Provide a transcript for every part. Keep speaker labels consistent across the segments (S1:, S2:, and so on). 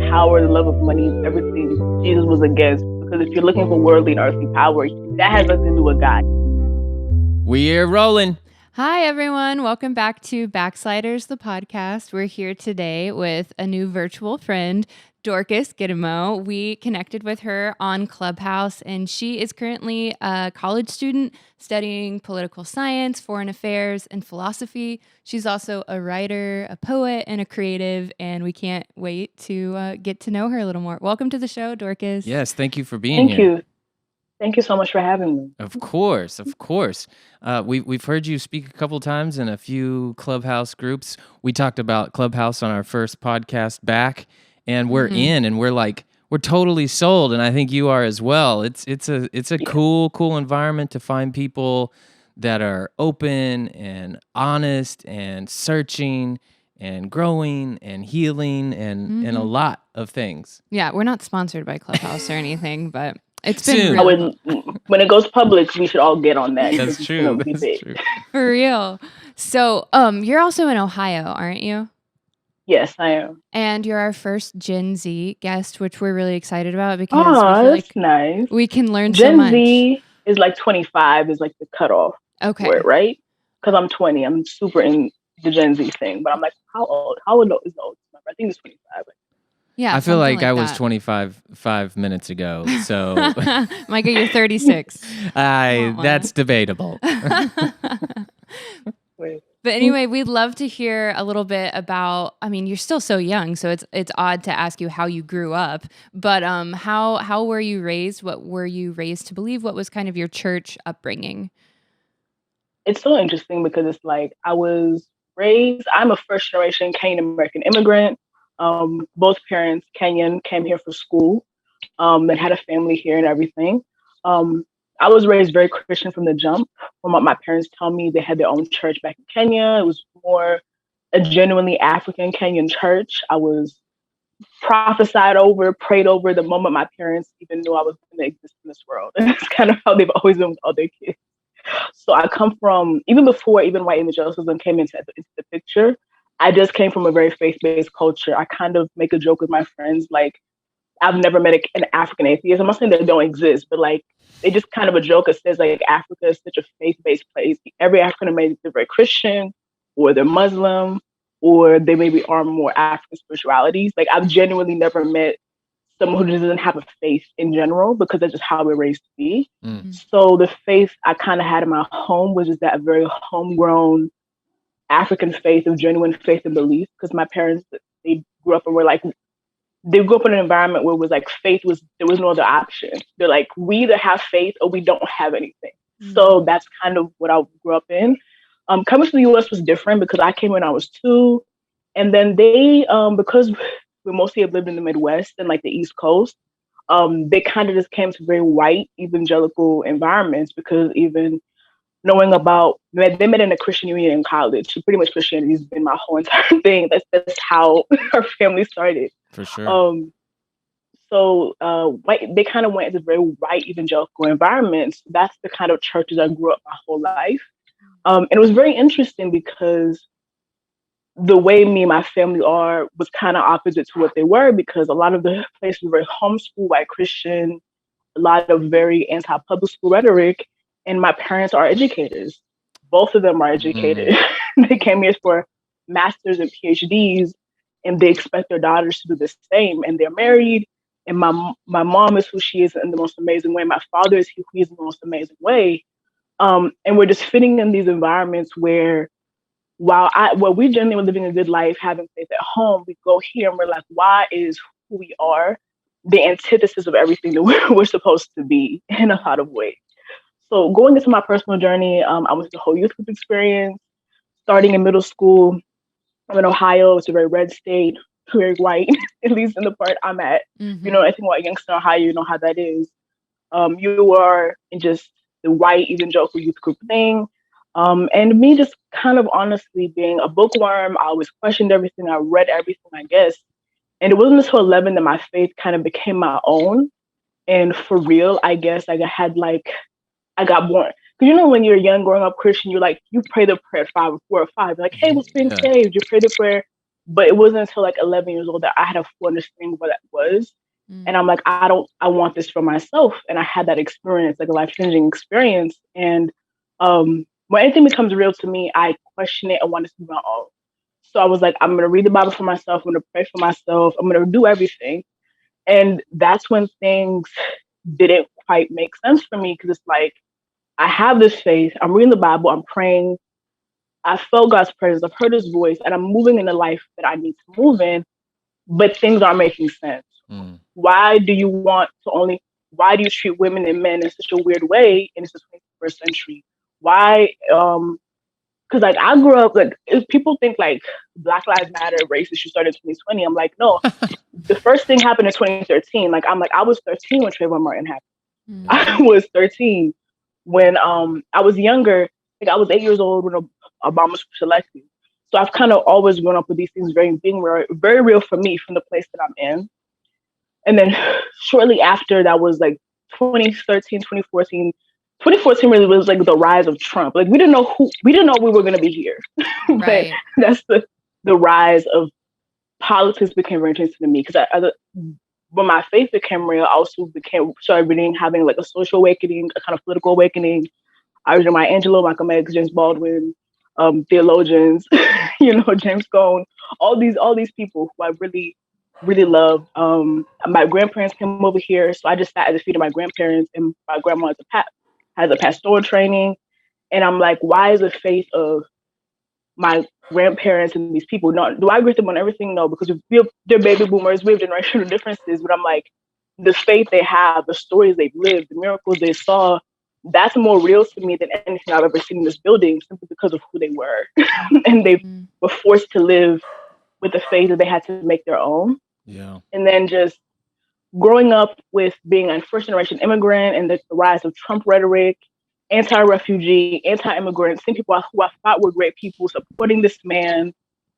S1: power, the love of money, everything Jesus was against. Because if you're looking for worldly and earthly power, that has nothing to do with God.
S2: We're rolling.
S3: Hi, everyone. Welcome back to BACKSLIDERS, the podcast. We're here today with a new virtual friend, Dorcas Gitimu. We connected with her on Clubhouse, and she is currently a college student studying political science, foreign affairs, and philosophy. She's also a writer, a poet, and a creative, and we can't wait to get to know her a little more. Welcome to the show, Dorcas.
S2: Yes, thank you for being here.
S1: Thank you. Thank you so much for having me.
S2: Of course. We've heard you speak a couple times in a few Clubhouse groups. We talked about Clubhouse on our first podcast back, and we're in, and we're totally sold, and I think you are as well. It's a cool environment to find people that are open and honest and searching and growing and healing and a lot of things.
S3: Yeah, we're not sponsored by Clubhouse or anything, but it's
S2: Soon.
S3: been
S1: when it goes public, we should all get on that.
S2: That's true. That's true.
S3: For real. So, you're also in Ohio, aren't you?
S1: Yes, I am.
S3: And you're our first Gen Z guest, which we're really excited about because we feel
S1: that's nice.
S3: we can learn
S1: Gen
S3: so much.
S1: Z is like 25 is like the cutoff
S3: Okay.
S1: for it, right? Because I'm 20. I'm super in the Gen Z thing, but I'm like, how old? How old is the oldest number? I think it's 25.
S3: Yeah.
S2: I feel like I was
S3: that. 25
S2: 5 minutes ago, so
S3: Micah, you're 36.
S2: that's debatable.
S3: But anyway, we'd love to hear a little bit about, I mean, you're still so young, so it's odd to ask you how you grew up, but how were you raised? What were you raised to believe? What was kind of your church upbringing?
S1: It's so interesting because it's like I'm a first-generation Kenyan-American immigrant. Both parents, Kenyan, came here for school and had a family here and everything. I was raised very Christian from the jump. From what my parents tell me, they had their own church back in Kenya. It was more a genuinely African Kenyan church. I was prophesied over, prayed over the moment my parents even knew I was going to exist in this world. And it's kind of how they've always been with all their kids. So I come from, even before even white evangelicism came into the picture, I just came from a very faith-based culture. I kind of make a joke with my friends, like, I've never met an African atheist. I'm not saying they don't exist, but like, they just kind of a joke that says like Africa is such a faith-based place. Every African American is very Christian, or they're Muslim, or they maybe are more African spiritualities. Like, I've genuinely never met someone who doesn't have a faith in general, because that's just how we're raised to be. So the faith I kind of had in my home was just that very homegrown African faith of genuine faith and belief. Because my parents, they grew up in an environment where it was like there was no other option. They're like, we either have faith or we don't have anything. So that's kind of what I grew up in. Coming to the US was different because I came when I was 2. And then they, because we mostly have lived in the Midwest and like the East Coast, they kind of just came to very white evangelical environments, because even knowing about, they met in a Christian union in college. So pretty much Christianity has been my whole entire thing. That's how our family started.
S2: For sure.
S1: They kind of went into very white evangelical environments. That's the kind of churches I grew up my whole life. And it was very interesting because the way me and my family was kind of opposite to what they were, because a lot of the places were very homeschool, white Christian, a lot of very anti-public school rhetoric. And my parents are educators. Both of them are educated. They came here for masters and PhDs, and they expect their daughters to do the same. And they're married. And my mom is who she is in the most amazing way. My father is who he is in the most amazing way. And we're just fitting in these environments where, while we generally were living a good life, having faith at home, we go here and we're like, why is who we are the antithesis of everything that we're supposed to be in a lot of ways? So going into my personal journey, I went through the whole youth group experience, starting in middle school. I'm in Ohio. It's a very red state, very white, at least in the part I'm at. You know, I think about Youngstown, Ohio, you know how that is. You are in just the white evangelical youth group thing. And me just kind of honestly being a bookworm, I always questioned everything. I read everything, I guess. And it wasn't until 11 that my faith kind of became my own. And for real, I guess I got born. Because, you know, when you're young, growing up Christian, you're like, you pray the prayer at 5 or 4 or 5. You're like, hey, what's being saved? You pray the prayer. But it wasn't until like 11 years old that I had a full understanding of what that was. And I'm like, I want this for myself. And I had that experience, like a life-changing experience. And when anything becomes real to me, I question it and want to see my own. So I was like, I'm going to read the Bible for myself. I'm going to pray for myself. I'm going to do everything. And that's when things didn't quite make sense for me, because it's like, I have this faith. I'm reading the Bible. I'm praying. I felt God's presence. I've heard his voice, and I'm moving in the life that I need to move in, but things aren't making sense. Why do you treat women and men in such a weird way in the 21st century? Why, because like I grew up, like if people think like Black Lives Matter, race issue started in 2020. I'm like, no, the first thing happened in 2013. Like I was 13 when Trayvon Martin happened. I was 13 when I was younger. Like I was 8 years old when Obama was elected. So I've kind of always grown up with these things being very real for me from the place that I'm in. And then shortly after, that was like 2013, 2014. 2014 really was like the rise of Trump. Like we didn't know we were going to be here.
S3: Right.
S1: But that's the rise of politics became very interesting to me, because when my faith became real, I also started reading, having like a social awakening, a kind of political awakening. I was reading Maya Angelou, Malcolm X, James Baldwin, theologians, James Cone, all these people who I really, really love. My grandparents came over here, so I just sat at the feet of my grandparents, and my grandma has a pastoral training. And I'm like, why is the faith of my grandparents and these people, do I agree with them on everything? No, because they're baby boomers, we have generational differences, but I'm like, the faith they have, the stories they've lived, the miracles they saw, that's more real to me than anything I've ever seen in this building, simply because of who they were. And they were forced to live with the faith that they had to make their own.
S2: Yeah.
S1: And then just growing up with being a first-generation immigrant and the rise of Trump rhetoric, anti-refugee, anti-immigrant, seeing people who I thought were great people supporting this man,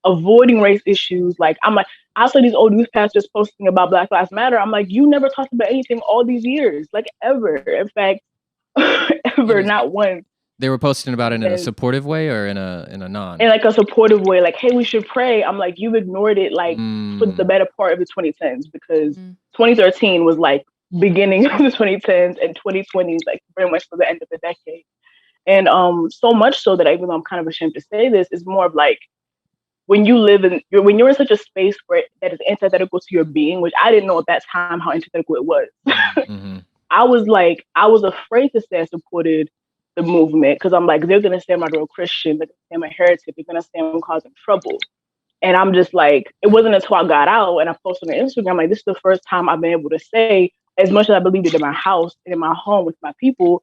S1: avoiding race issues. Like, I'm like, I saw these old youth pastors posting about Black Lives Matter. I'm like, you never talked about anything all these years, like ever. In fact, ever, not once.
S2: They were posting about it in a supportive way or in a non?
S1: In like a supportive way, like, hey, we should pray. I'm like, you've ignored it like for the better part of the 2010s, because 2013 was like beginning of the 2010s, and 2020 is like very much to the end of the decade. And so much so that even though I'm kind of ashamed to say this, is more of like, when you're in such a space where that is antithetical to your being, which I didn't know at that time how antithetical it was. I was afraid to say I supported the movement, because I'm like, they're gonna say I'm not a real Christian, they're gonna say I'm a heretic, they're gonna say I'm causing trouble. And I'm just like, it wasn't until I got out and I posted on Instagram, like, this is the first time I've been able to say, as much as I believed it in my house and in my home with my people,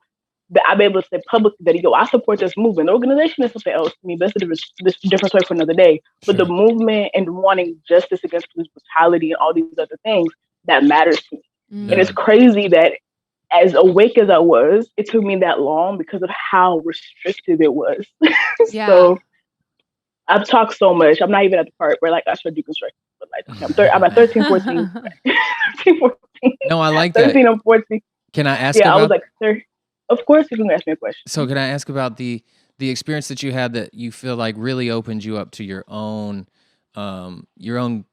S1: that I've been able to say publicly that, yo, I support this movement. The organization is something else to me, but this different story for another day. But the movement and wanting justice against police brutality and all these other things, that matters to me. And it's crazy that as awake as I was, it took me that long because of how restrictive it was. So I've talked so much. I'm not even at the part where like I started deconstructing. But like I'm at 13, 14. 13, 14.
S2: No, I like
S1: 13
S2: that.
S1: and 14.
S2: Can I ask?
S1: Yeah, I was like, sir. Of course, you can ask me a question.
S2: So can I ask about the experience that you had that you feel like really opened you up to your own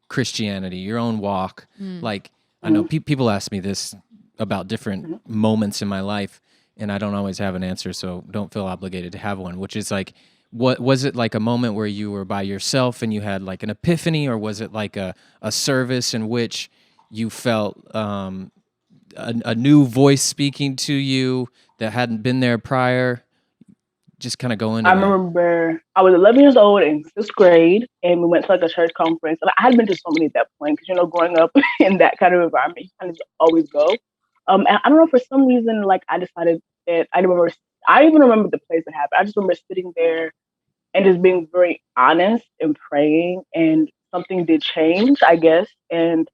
S2: Christianity, your own walk? Like, I know people ask me this about different moments in my life, and I don't always have an answer, so don't feel obligated to have one, which is like, what was it like a moment where you were by yourself and you had like an epiphany, or was it like a service in which you felt a new voice speaking to you that hadn't been there prior? Just kind of go into
S1: I remember I was 11 years old in 6th grade, and we went to like a church conference. And I had been to so many at that point, because growing up in that kind of environment, you kind of always go. And I don't know, for some reason, like I decided that I even remember the place that happened. I just remember sitting there and just being very honest and praying, and something did change, I guess. And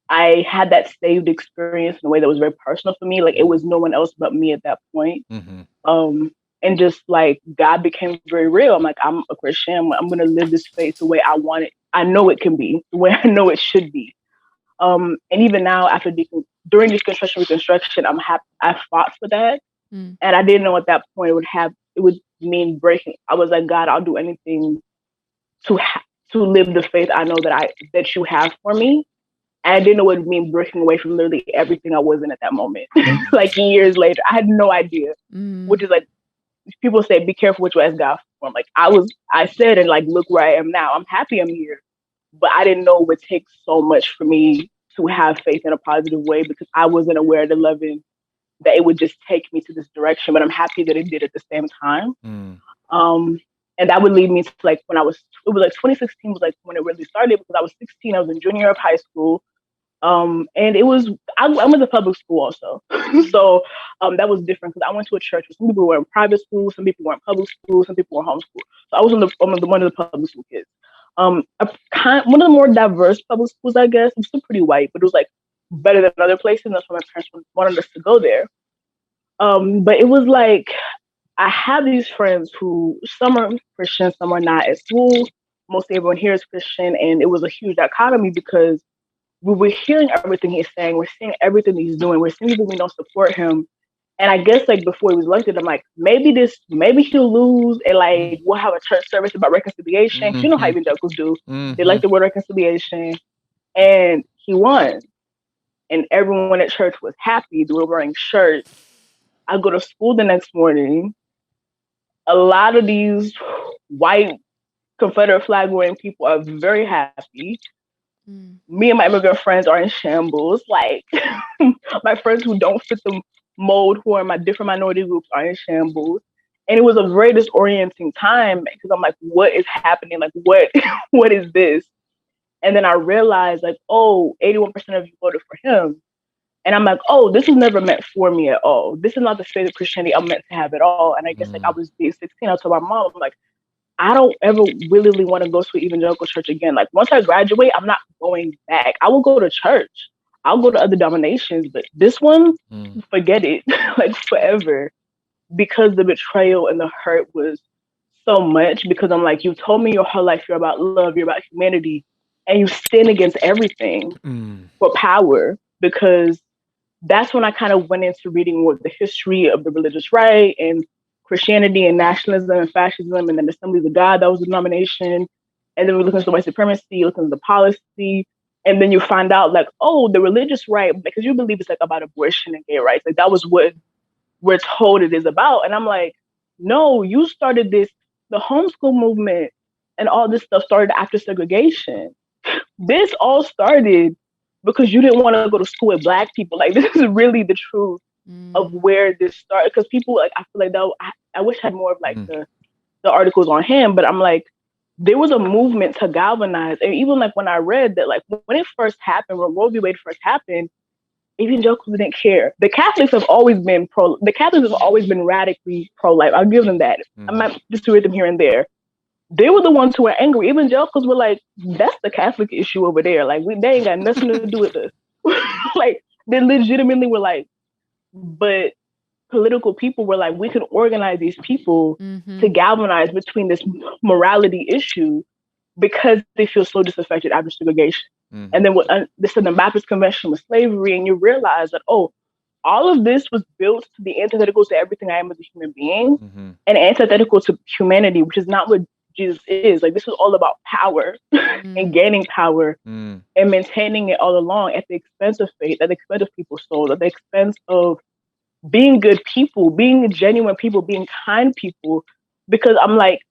S1: I had that saved experience in a way that was very personal for me. Like, it was no one else but me at that point. And just like God became very real. I'm like, I'm a Christian. I'm going to live this faith the way I want it. I know it can be, the way I know it should be. And even now, after during Reconstruction, I'm happy I fought for that. And I didn't know at that point it would mean breaking. I was like, God, I'll do anything to to live the faith I know that you have for me. And I didn't know what it mean breaking away from literally everything I was in at that moment. Like years later, I had no idea. Which is like, people say, be careful what you ask God for. Like I said, and like, look where I am now. I'm happy I'm here. But I didn't know it would take so much for me to have faith in a positive way, because I wasn't aware at 11 that it would just take me to this direction. But I'm happy that it did at the same time. And that would lead me to like it was like 2016 was like when it really started, because I was 16, I was in junior year of high school. And I went to public school also. So that was different, because I went to a church where some people were in private school, some people were in public school, some people were homeschooled. So I was one of the public school kids. One of the more diverse public schools, I guess. It was still pretty white, but it was like better than other places. And that's why my parents wanted us to go there. But it was like, I have these friends who, some are Christian, some are not at school. Mostly everyone here is Christian. And it was a huge dichotomy, because we were hearing everything he's saying. We're seeing everything he's doing. We're seeing people we don't support him. And I guess like before he was elected, I'm like, maybe he'll lose, and like we'll have a church service about reconciliation. You know how evangelicals do. They like the word reconciliation. And he won. And everyone at church was happy. They were wearing shirts. I go to school the next morning. A lot of these white Confederate flag wearing people are very happy. Me and my immigrant friends are in shambles. Like my friends who don't fit the mold, who are in my different minority groups, are in shambles. And it was a very disorienting time, because I'm like, what is happening? Like, what is this? And then I realized, like, 81% of you voted for him. And I'm like, this was never meant for me at all. This is not the state of Christianity I'm meant to have at all. And I guess like I was being 16, I told my mom, I'm like, I don't ever willingly want to go to an evangelical church again. Like once I graduate, I'm not going back. I will go to church. I'll go to other denominations, but this one, forget it, like forever. Because the betrayal and the hurt was so much, because I'm like, you told me your whole life you're about love, you're about humanity, and you stand against everything for power. Because that's when I kind of went into reading what the history of the religious right and Christianity and nationalism and fascism, and then Assemblies of God, that was the denomination. And then we look into white supremacy, look into the policy. And then you find out like, the religious right, because you believe it's like about abortion and gay rights. Like that was what we're told it is about. And I'm like, no, you started this, the homeschool movement and all this stuff started after segregation. This all started because you didn't want to go to school with Black people. Like this is really the truth of where this started. Because people, like, I feel like that I wish I had more of like the articles on him, but I'm like, there was a movement to galvanize. And even like when I read that, like when it first happened, when Roe v. Wade first happened, evangelicals didn't care. The Catholics have always been radically pro-life. I'll give them that. I might disagree with them here and there. They were the ones who were angry. Evangelicals were like, that's the Catholic issue over there. Like they ain't got nothing to do with us. Like they legitimately were like, but political people were like, we can organize these people to galvanize between this morality issue because they feel so disaffected after segregation. And then the Southern Baptist Convention with slavery, and you realize that, all of this was built to be antithetical to everything I am as a human being and antithetical to humanity, which is not what Jesus is. Like, this is all about power and gaining power and maintaining it all along at the expense of faith, at the expense of people's souls, at the expense of being good people, being genuine people, being kind people. Because I'm like,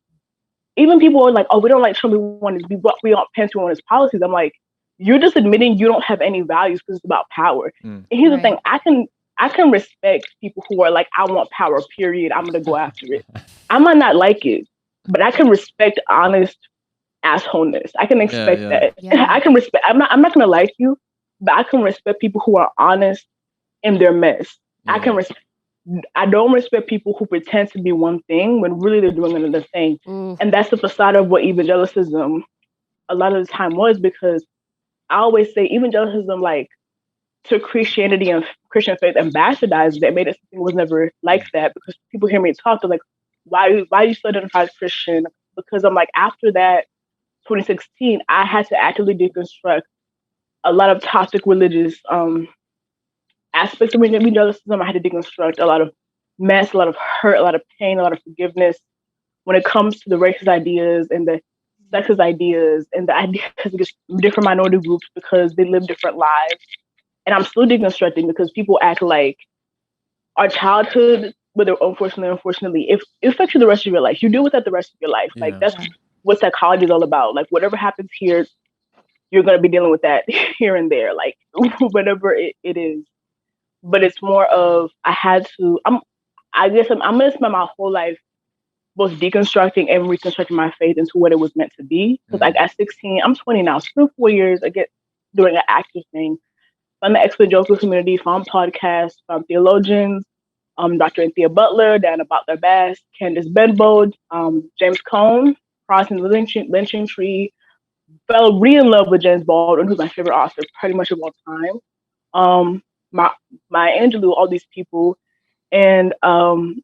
S1: even people are like, we don't like Trump, we want Pence, we want his policies. I'm like, you're just admitting you don't have any values because it's about power. And here's the thing, I can respect people who are like, I want power, period. I'm gonna go after it. I might not like it, but I can respect honest assholeness. I can expect that. Yeah. I can respect. I'm not gonna like you, but I can respect people who are honest in their mess. I don't respect people who pretend to be one thing when really they're doing another thing. And that's the facade of what evangelicism a lot of the time was, because I always say evangelicism, like, to Christianity and Christian faith, ambassadized that, made it something was never like that. Because people hear me talk, they're like, why you still identify as Christian? Because I'm like, after that 2016, I had to actively deconstruct a lot of toxic religious aspects of evangelicism. I had to deconstruct a lot of mess, a lot of hurt, a lot of pain, a lot of forgiveness when it comes to the racist ideas and the sexist ideas and the ideas against different minority groups because they live different lives. And I'm still deconstructing because people act like our childhood, whether unfortunately, if it affects you the rest of your life, you deal with that the rest of your life. Like that's what psychology is all about. Like whatever happens here, you're gonna be dealing with that here and there, like whatever it is. But it's more of I guess I'm gonna spend my whole life both deconstructing and reconstructing my faith into what it was meant to be. Because like at 16, I'm 20 now, so 4 years I get doing an active thing. I'm the Exvangelical community, found podcasts, found theologians, Dr. Anthea Butler, Dana Butler Bass, Candace Benbow, James Cone, Crossing the Lynching Tree, fell re in love with James Baldwin, who's my favorite author pretty much of all time. Maya Angelou, all these people. And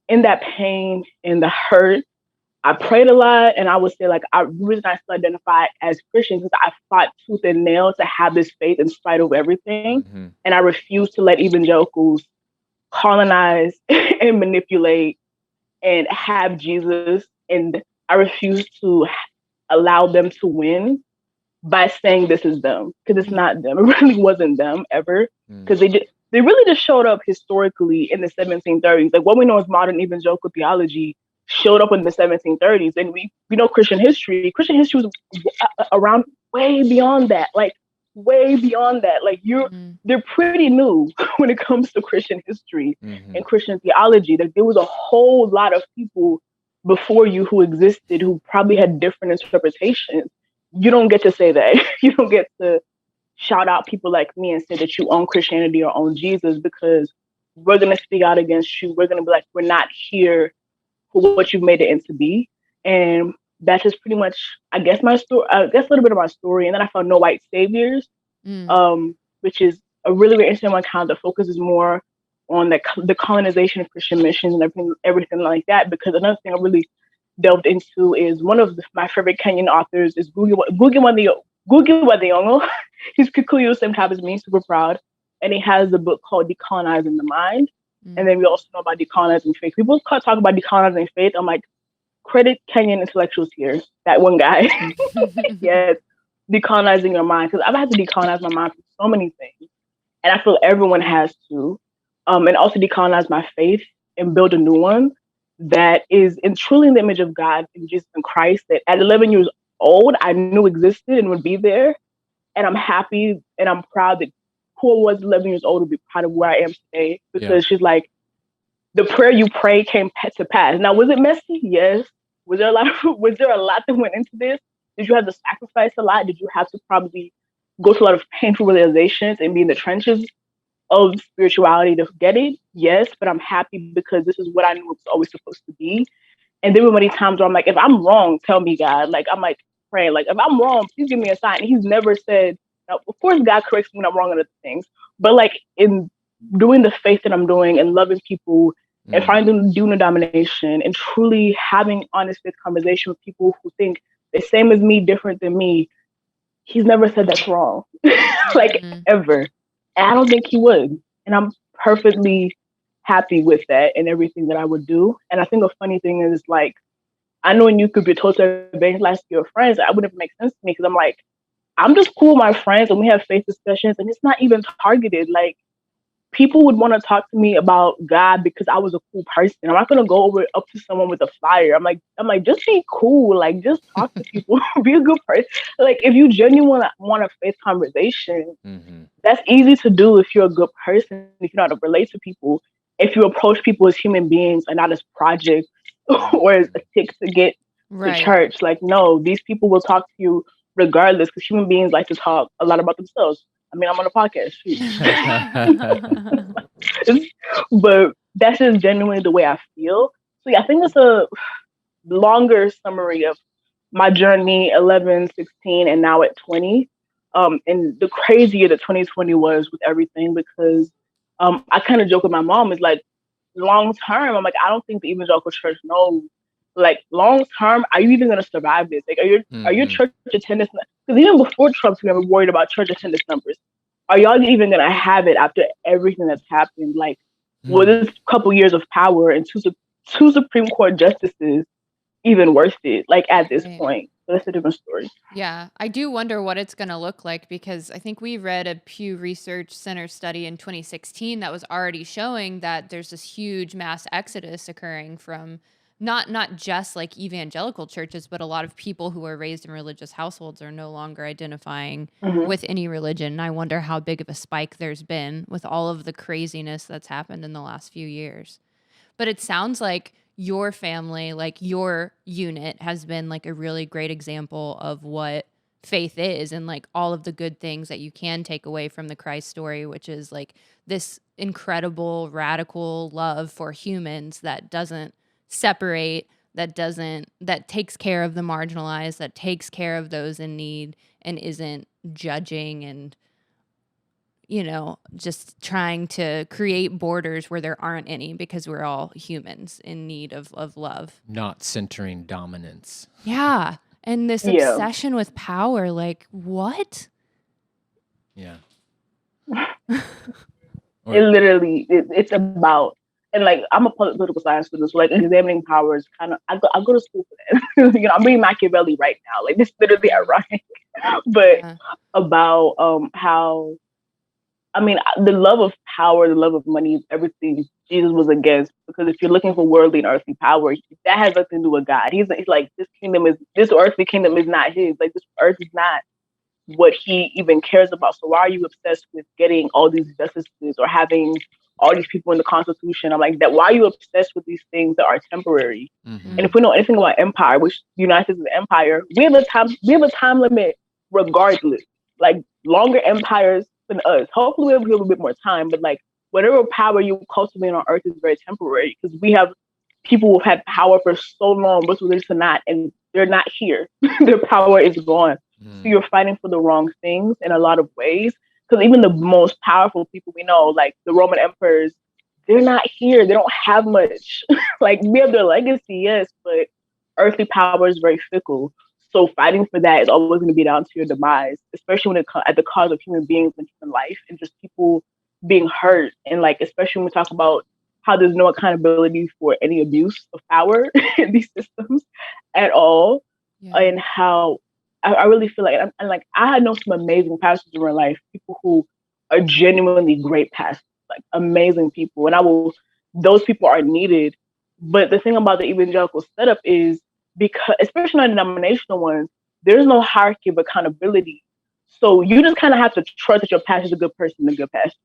S1: in that pain and the hurt, I prayed a lot, and I would say like the reason I still identify as Christian is I fought tooth and nail to have this faith in spite of everything, and I refused to let evangelicals colonize and manipulate and have Jesus, and I refused to allow them to win by saying this is them, because it's not them. It really wasn't them ever, because they really just showed up historically in the 1730s. Like what we know as modern evangelical theology showed up in the 1730s, and we know Christian history. Christian history was around way beyond that, like way beyond that. Like they're pretty new when it comes to Christian history and Christian theology. Like there was a whole lot of people before you who existed who probably had different interpretations. You don't get to say that. You don't get to shout out people like me and say that you own Christianity or own Jesus, because we're going to speak out against you. We're going to be like, we're not here for what you've made it into be. And that's just pretty much, I guess, my story. I guess a little bit of my story. And then I found No White Saviors, which is a really, really interesting one, kind that focuses more on the colonization of Christian missions and everything like that. Because another thing I really delved into is one of my favorite Kenyan authors is Ngugi wa Thiong'o. He's Kikuyu, same type as me, super proud. And he has a book called Decolonizing the Mind. And then we also know about decolonizing faith. People talk about decolonizing faith. I'm like, credit Kenyan intellectuals here. That one guy. Yes, decolonizing your mind. Because I've had to decolonize my mind for so many things. And I feel everyone has to. And also decolonize my faith and build a new one that is truly in the image of God and Jesus and Christ, that at 11 years old, I knew existed and would be there. And I'm happy and I'm proud that who I was 11 years old would be proud of where I am today, because she's like, the prayer you pray came to pass. Now, was it messy? Yes. Was there a lot that went into this? Did you have to sacrifice a lot? Did you have to probably go to a lot of painful realizations and be in the trenches of spirituality to get it? Yes, but I'm happy because this is what I knew it was always supposed to be. And there were many times where I'm like, if I'm wrong, tell me, God. Like, I'm like praying, like, if I'm wrong, please give me a sign. And he's never said, now, of course, God corrects me when I'm wrong on other things. But like in doing the faith that I'm doing and loving people and finding denomination and truly having honest faith conversation with people who think the same as me, different than me, he's never said that's wrong, like ever. And I don't think he would. And I'm perfectly happy with that and everything that I would do. And I think the funny thing is, like, I know when you could be told to evangelize to your friends, that wouldn't make sense to me, because I'm like, I'm just cool with my friends and we have faith discussions and it's not even targeted. Like, people would want to talk to me about God because I was a cool person. I'm not gonna go up to someone with a flyer. I'm like, just be cool. Like, just talk to people. Be a good person. Like, if you genuinely want a faith conversation, that's easy to do if you're a good person. If you know how to relate to people, if you approach people as human beings and not as projects or as a tick to get to church. Like, no, these people will talk to you regardless, because human beings like to talk a lot about themselves. I mean, I'm on a podcast, but that's just genuinely the way I feel. So yeah, I think it's a longer summary of my journey, 11, 16, and now at 20. And the crazy year that 2020 was with everything, because I kind of joke with my mom, is like, long term, I'm like, I don't think the evangelical church knows. Like, long term, are you even going to survive this? Like, are your church attendance? Because even before Trump, we were worried about church attendance numbers. Are y'all even going to have it after everything that's happened? Like, was this couple years of power and two Supreme Court justices even worth it? Like, at this point, but it's a different story.
S3: Yeah, I do wonder what it's going to look like, because I think we read a Pew Research Center study in 2016 that was already showing that there's this huge mass exodus occurring from not just like evangelical churches, but a lot of people who are raised in religious households are no longer identifying with any religion. And I wonder how big of a spike there's been with all of the craziness that's happened in the last few years. But it sounds like your family, like your unit, has been like a really great example of what faith is, and like all of the good things that you can take away from the Christ story, which is like this incredible radical love for humans that doesn't separate, that takes care of the marginalized, that takes care of those in need, and isn't judging and, you know, just trying to create borders where there aren't any, because we're all humans in need of love.
S2: Not centering dominance.
S3: Yeah. And this obsession with power, like, what?
S2: Yeah.
S1: It literally, it's about, and like, I'm a political science student, so like examining power is kind of, I go to school for that. You know, I'm reading Machiavelli right now. Like, this is literally ironic. But about how, I mean, the love of power, the love of money is everything Jesus was against. Because if you're looking for worldly and earthly power, that has nothing to do with God. He's like, this earthly kingdom is not his. Like, this earth is not what he even cares about. So why are you obsessed with getting all these justices or having all these people in the Constitution? I'm like, that. Why are you obsessed with these things that are temporary? And if we know anything about empire, which the United States is an empire, we have a time limit regardless. Like, longer empires than us. Hopefully we have a little bit more time, but like, whatever power you cultivate on earth is very temporary, because we have people who've had power for so long, but they're not, and they're not here. Their power is gone. So you're fighting for the wrong things in a lot of ways. Because even the most powerful people we know, like the Roman emperors, they're not here. They don't have much. Like, we have their legacy, yes, but earthly power is very fickle. So fighting for that is always going to be down to your demise, especially when it comes at the cause of human beings and human life and just people being hurt. And like, especially when we talk about how there's no accountability for any abuse of power in these systems at all. Yeah. And how I really feel like, and like, I know some amazing pastors in my life, people who are genuinely great pastors, like amazing people. And those people are needed. But the thing about the evangelical setup is, because, especially non-denominational ones, there's no hierarchy of accountability. So you just kind of have to trust that your pastor is a good person, a good pastor.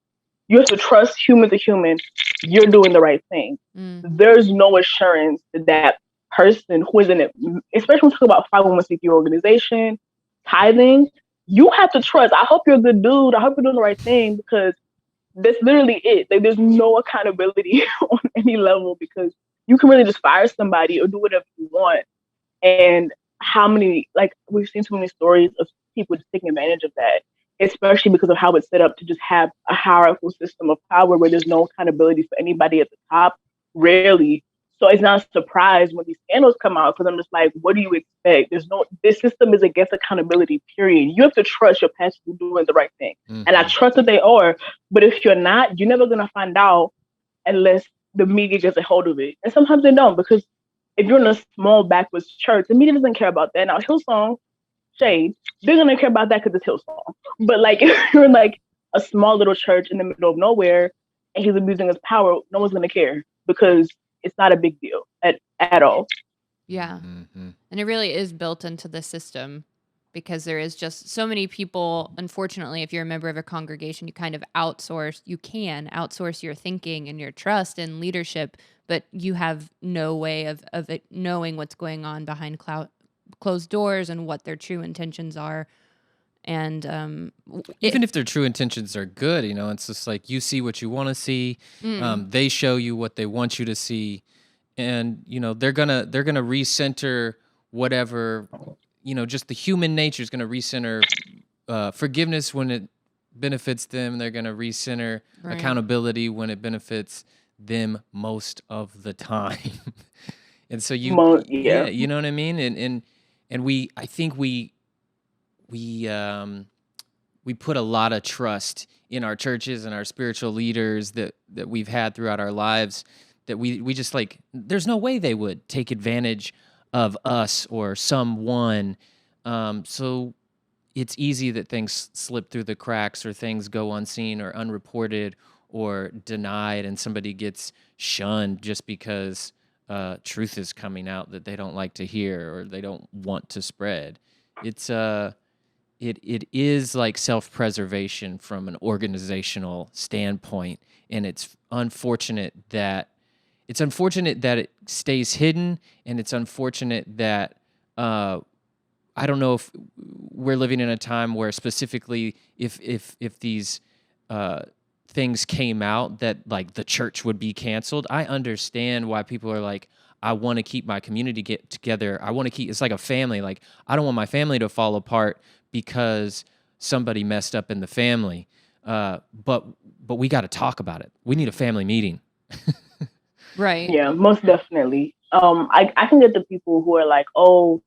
S1: You have to trust human to human, you're doing the right thing. There's no assurance that that person who is in it, especially when we talk about 501c3 organization, tithing, you have to trust. I hope you're a good dude. I hope you're doing the right thing, because that's literally it. Like, there's no accountability on any level, because you can really just fire somebody or do whatever you want. And how many, like, we've seen so many stories of people just taking advantage of that, especially because of how it's set up to just have a hierarchical system of power where there's no accountability for anybody at the top, rarely. So it's not a surprise when these scandals come out, because I'm just like, what do you expect? This system is against accountability, period. You have to trust your pastors are doing the right thing. And I trust that they are, but if you're not, you're never going to find out unless the media gets a hold of it. And sometimes they don't, because if you're in a small backwoods church, the media doesn't care about that. Now, Hillsong, shade, they're going to care about that because it's Hillsong. But like, if you're in like a small little church in the middle of nowhere and he's abusing his power, no one's going to care, because it's not a big deal at all.
S3: Yeah. And it really is built into the system, because there is just so many people. Unfortunately, if you're a member of a congregation, you can outsource your thinking and your trust and leadership, but you have no way of it knowing what's going on behind closed doors and what their true intentions are. And
S2: even if their true intentions are good, you know, it's just like, you see what you want to see. They show you what they want you to see, and you know, they're gonna recenter whatever, you know, just the human nature is gonna recenter forgiveness when it benefits them. They're gonna recenter accountability when it benefits them most of the time. And so you know what I mean. And I think we put a lot of trust in our churches and our spiritual leaders that we've had throughout our lives, that we just like, there's no way they would take advantage of us or someone So it's easy that things slip through the cracks or things go unseen or unreported or denied, and somebody gets shunned just because truth is coming out that they don't like to hear or they don't want to spread. It's it is like self-preservation from an organizational standpoint, and it's unfortunate that it stays hidden, and it's unfortunate that I don't know if we're living in a time where specifically if these things came out that like the church would be canceled. I understand why people are like, I want to keep my community get together. I want to keep, it's like a family. Like, I don't want my family to fall apart because somebody messed up in the family. But we got to talk about it. We need a family meeting.
S3: Right.
S1: Yeah, most definitely. I can get the people who are like, oh,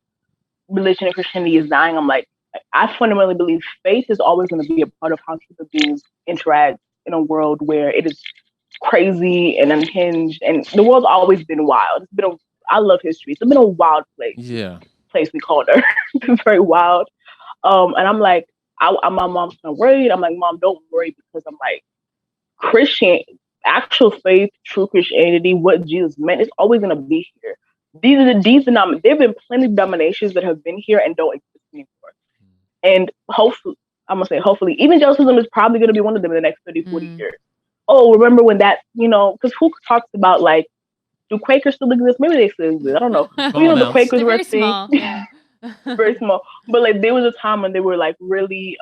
S1: religion and Christianity is dying. I'm like, I fundamentally believe faith is always going to be a part of how human beings interact in a world where it is crazy and unhinged, and the world's always been wild. I love history. It's been a wild place.
S2: Yeah.
S1: Place we called Earth. It's very wild. And I'm like, my mom's kind of worried. I'm like, Mom, don't worry, because I'm like, actual faith, true Christianity, what Jesus meant, is always going to be here. There have been plenty of denominations that have been here and don't exist anymore. And hopefully, evangelicism is probably going to be one of them in the next 30, 40 years. Oh, remember when that, because who talks about like, do Quakers still exist? Maybe they still exist. I don't know. The Quakers were a thing.
S3: Yeah.
S1: Very small. But like, there was a time when they were like really,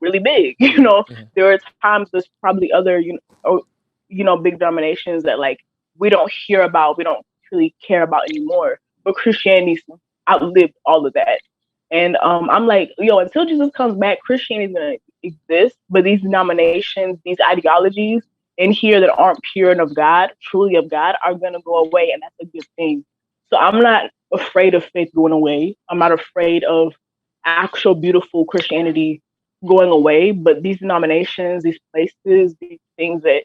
S1: really big. There were times there's probably other, big denominations that like we don't hear about, we don't really care about anymore. But Christianity outlived all of that. And I'm like, until Jesus comes back, Christianity is going to exist. But these denominations, these ideologies in here that aren't pure and of God, truly of God, are going to go away. And that's a good thing. So I'm not afraid of faith going away. I'm not afraid of actual beautiful Christianity going away. But these denominations, these places, these things that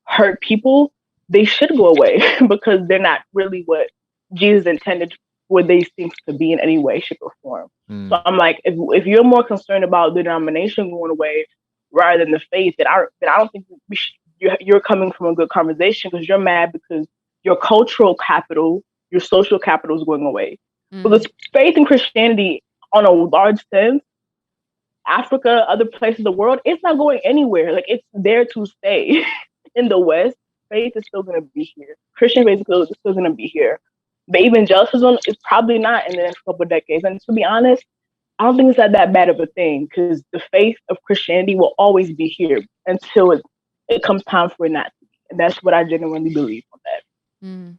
S1: hurt people, they should go away because they're not really what Jesus intended for these things to be in any way, shape, or form. So I'm like, if you're more concerned about the denomination going away rather than the faith, then I don't think you're coming from a good conversation, because you're mad because your cultural capital, your social capital is going away. Because faith and Christianity, on a large sense, Africa, other places in the world, it's not going anywhere. Like, it's there to stay. In the West, faith is still going to be here. Christian faith is still going to be here. But evangelicism is probably not in the next couple of decades. And to be honest, I don't think it's that bad of a thing, because the faith of Christianity will always be here until it comes time for it not to be. And that's what I genuinely believe on that.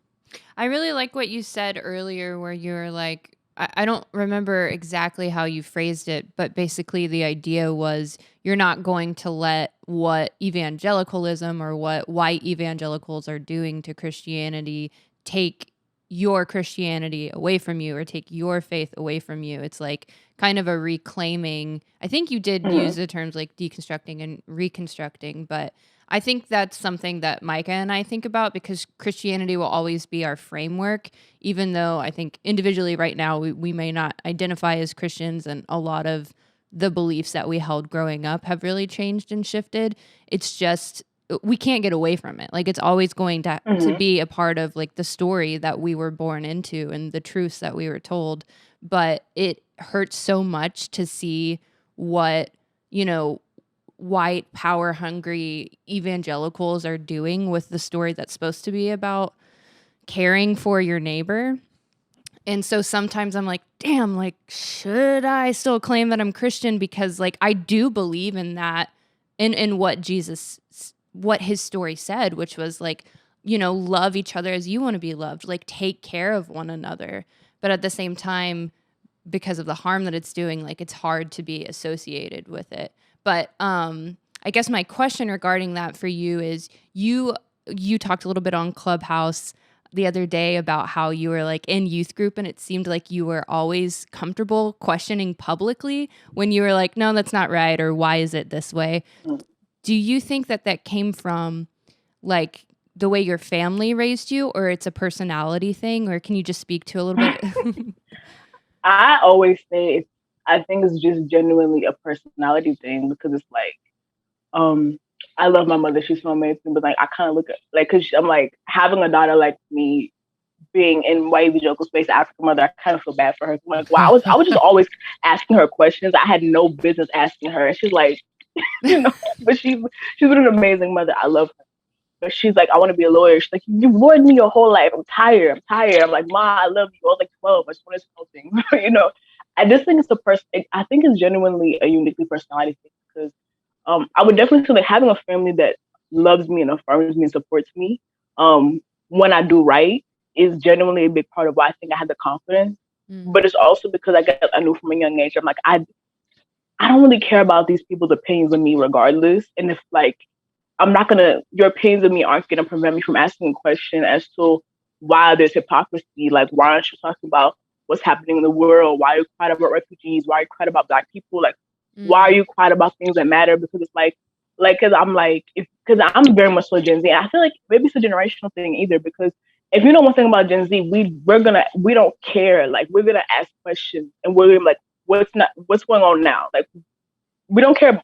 S3: I really like what you said earlier, where you were like, I don't remember exactly how you phrased it, but basically the idea was you're not going to let what evangelicalism or what white evangelicals are doing to Christianity take your Christianity away from you or take your faith away from you. It's like kind of a reclaiming. I think you did use the terms like deconstructing and reconstructing, but I think that's something that Micah and I think about, because Christianity will always be our framework, even though I think individually right now we may not identify as Christians, and a lot of the beliefs that we held growing up have really changed and shifted. It's just, we can't get away from it. Like, it's always going to be a part of like the story that we were born into and the truths that we were told. But it hurts so much to see what, white, power-hungry evangelicals are doing with the story that's supposed to be about caring for your neighbor. And so sometimes I'm like, damn, like, should I still claim that I'm Christian? Because like, I do believe in that, in what his story said, which was like, love each other as you want to be loved, like take care of one another. But at the same time, because of the harm that it's doing, like, it's hard to be associated with it. But I guess my question regarding that for you is, you talked a little bit on Clubhouse the other day about how you were like in youth group, and it seemed like you were always comfortable questioning publicly when you were like, no, that's not right, or why is it this way? Do you think that came from like the way your family raised you, or it's a personality thing, or can you just speak to a little bit?
S1: I always say I think it's just genuinely a personality thing because it's like, um, I love my mother. She's so amazing, but like I kind of look at like, cause I'm like having a daughter like me being in white evangelical space, African mother, I kind of feel bad for her. I'm like, wow, I was just always asking her questions I had no business asking her, and she's like, you know, but she's been an amazing mother. I love her. But she's like, I want to be a lawyer. She's like, you've lawyered me your whole life. I'm tired. I'm tired. I'm like, Ma, I love you. I was like 12. I just want to know things. You know, I just think it's a person. I think it's genuinely a uniquely personality thing because I would definitely say like having a family that loves me and affirms me and supports me when I do right is genuinely a big part of why I think I had the confidence. But it's also because I knew from a young age, I'm like, I don't really care about these people's opinions of me regardless. And if like your opinions of me aren't gonna prevent me from asking a question as to why there's hypocrisy. Like, why aren't you talking about what's happening in the world? Why are you quiet about refugees? Why are you quiet about Black people? Like, why are you quiet about things that matter? Because it's cause I'm like, because I'm very much so Gen Z. And I feel like maybe it's a generational thing either, because if you know one thing about Gen Z, we don't care. Like, we're gonna ask questions and we're gonna be like, what's going on now? Like, we don't care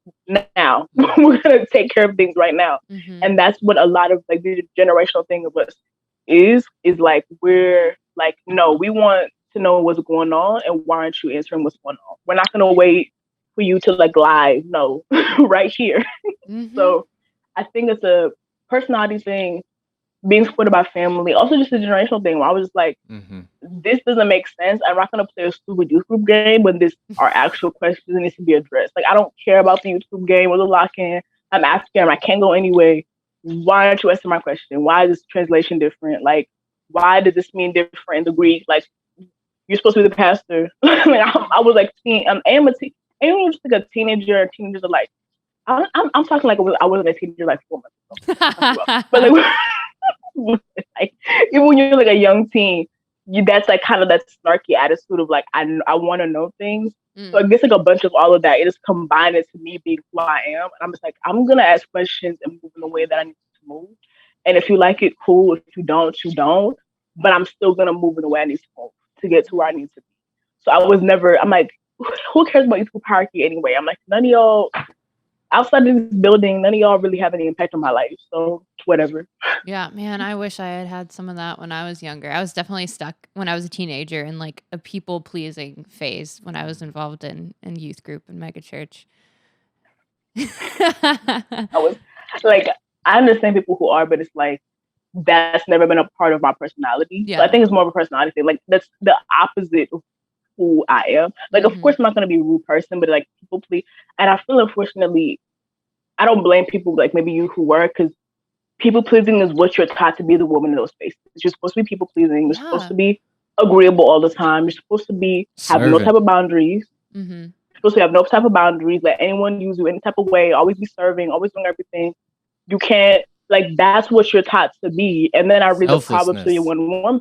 S1: now. We're gonna take care of things right now. And that's what a lot of like the generational thing of us is like, we're like, no, we want to know what's going on and why aren't you answering what's going on? We're not gonna wait for you to like lie. No, right here. So I think it's a personality thing, being supported by family, also just a generational thing where I was just like, this doesn't make sense. I'm not going to play a stupid youth group game when this are actual questions that need to be addressed. Like, I don't care about the youth group game or the lock-in. I'm African. I can't go anyway. Why aren't you answering my question? Why is this translation different? Like, why does this mean different in the Greek? Like, you're supposed to be the pastor. Like, I was like, anyone was like a teenager. Teenagers are like, I'm talking like I wasn't a teenager like 4 months ago. But like, like, even when you're like a young teen, that's like kind of that snarky attitude of like, I want to know things. So I guess like a bunch of all of that, it is combined into me being who I am. And I'm just like, I'm going to ask questions and move in the way that I need to move. And if you like it, cool. If you don't, you don't. But I'm still going to move in the way I need to move to get to where I need to be. So I'm like, who cares about youth hierarchy anyway? I'm like, none of y'all, outside of this building, none of y'all really have any impact on my life. So whatever.
S3: Yeah, man, I wish I had some of that when I was younger. I was definitely stuck when I was a teenager in like a people pleasing phase when I was involved in youth group and mega church.
S1: I was like, I understand people who are, but it's like, that's never been a part of my personality. Yeah. So I think it's more of a personality thing. Like, that's the opposite of who I am. Like, of course, I'm not going to be a rude person, but like, people please. And I feel, unfortunately, I don't blame people like maybe you who were, because people pleasing is what you're taught to be, the woman in those spaces. You're supposed to be people pleasing. You're supposed to be agreeable all the time. You're supposed to be have no type of boundaries. You're supposed to have no type of boundaries. Let anyone use you any type of way. Always be serving. Always doing everything. You can't, like, that's what you're taught to be. And then I read the Proverbs 31 woman.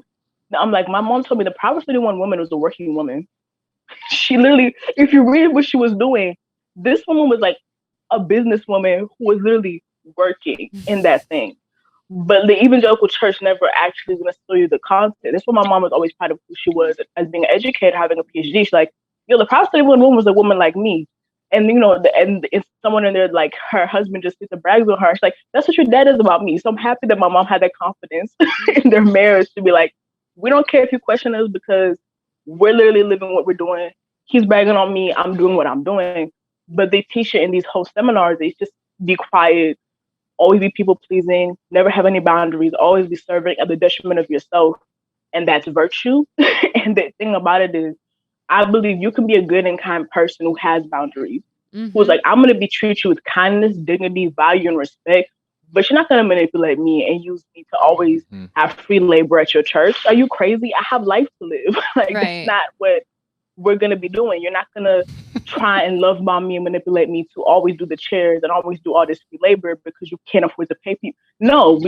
S1: I'm like, my mom told me the Proverbs 31 woman was a working woman. She literally, if you read what she was doing, this woman was like a businesswoman who was literally working in that thing. But the evangelical church never actually going to show you the content. That's why my mom was always proud of who she was as being an educator, having a PhD. She's like, yo, the Proverbs 31 woman was a woman like me. And, you know, and it's someone in there, like, her husband just sits and brags on her. She's like, that's what your dad is about me. So I'm happy that my mom had that confidence in their marriage to be like, we don't care if you question us because we're literally living what we're doing. He's bragging on me. I'm doing what I'm doing. But they teach it in these whole seminars. They just be quiet, always be people pleasing, never have any boundaries, always be serving at the detriment of yourself. And that's virtue. And the thing about it is, I believe you can be a good and kind person who has boundaries, who's like, I'm going to treat you with kindness, dignity, value, and respect, but you're not going to manipulate me and use me to always have free labor at your church. Are you crazy? I have life to live. Like, that's not what we're going to be doing. You're not going to try and love bomb me and manipulate me to always do the chairs and always do all this free labor because you can't afford to pay people. No,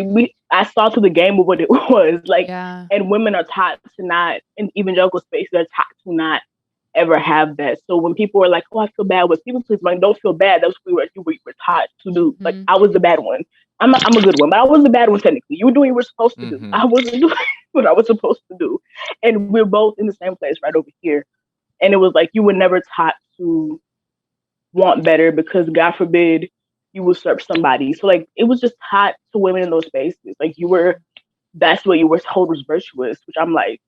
S1: I saw through the game of what it was like. And women are taught to not, in evangelical space, they're taught to not ever have that. So when people are like, oh, I feel bad with people, please, like, don't feel bad. That's what you were taught to do. Like, I was the bad one. I'm a good one, but I was the bad one technically. You were doing what you were supposed to do. I wasn't doing what I was supposed to do. And we're both in the same place right over here. And it was like you were never taught to want better because God forbid you will serve somebody. So like it was just taught to women in those spaces. Like that's what you were told was virtuous, which I'm like,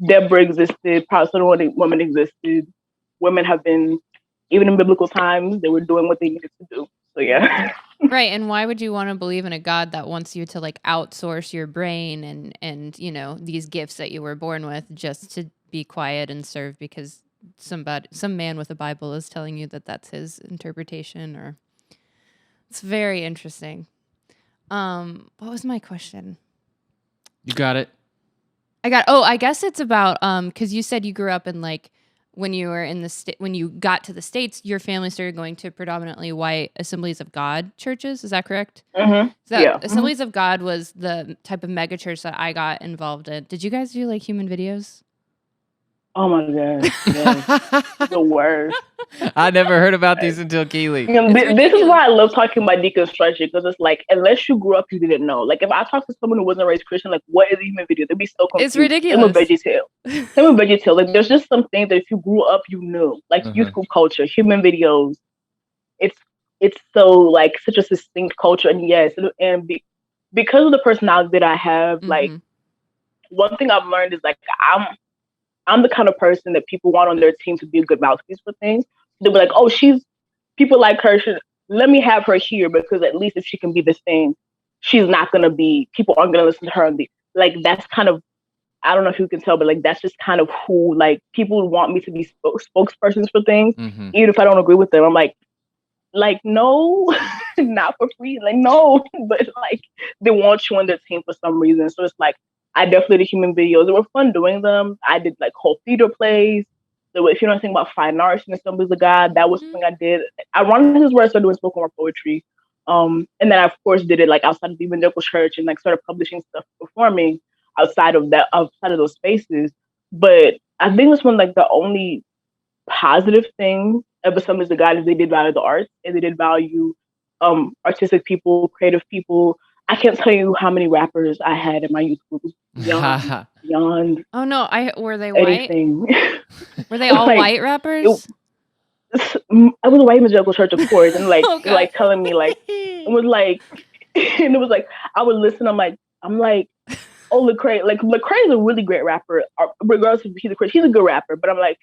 S1: Deborah existed, Protestant women existed. Women have been, even in biblical times, they were doing what they needed to do. So yeah.
S3: Right. And why would you want to believe in a God that wants you to like outsource your brain and these gifts that you were born with just to be quiet and serve because some man with a Bible is telling you that that's his interpretation? Or it's very interesting. What was my question?
S2: You got it.
S3: I guess it's about because you said you grew up in like when you were in the when you got to the States, your family started going to predominantly white Assemblies of God churches. Is that correct?
S1: Mm-hmm.
S3: So
S1: yeah.
S3: Assemblies of God was the type of mega church that I got involved in. Did you guys do like human videos?
S1: Oh my God. Yes. The worst.
S2: I never heard about these until Keely.
S1: This is why I love talking about deconstruction, because it's like, unless you grew up, you didn't know. Like, if I talk to someone who wasn't raised Christian, like, what is a human video? They'd be so confused.
S3: It's ridiculous.
S1: Same with VeggieTale. Like, there's just some things that if you grew up, you knew. Like, youth group culture, human videos. It's so, like, such a distinct culture. And yes, because of the personality that I have, like, one thing I've learned is, like, I'm the kind of person that people want on their team to be a good mouthpiece for things. They'll be like, oh, people like her. Let me have her here because at least if she can be this thing, she's not going to be, people aren't going to listen to her. Like, that's kind of, I don't know if you can tell, but like, that's just kind of who, like, people want me to be spokespersons for things. Even if I don't agree with them, I'm like, no, not for free. Like, no, but like, they want you on their team for some reason. So it's like, I definitely did human videos. It were fun doing them. I did like whole theater plays. So if you know anything about fine arts and Assemblies of God, that was something I did. Ironically, this is where I started doing spoken word poetry. And then I, of course, did it like outside of the Evangelical church and like started publishing stuff, performing outside of those spaces. But I think this one, like the only positive thing of Assemblies of God is they did value the arts and they did value artistic people, creative people. I can't tell you how many rappers I had in my youth group. Beyond.
S3: Oh no! Were they
S1: anything.
S3: White? Were they all like, white rappers?
S1: It was a white evangelical church, of course, and like like telling me like it was like, and it was like I would listen. I'm like, oh, Lecrae, like Lecrae is a really great rapper, regardless if he's a Christian, he's a good rapper. But I'm like,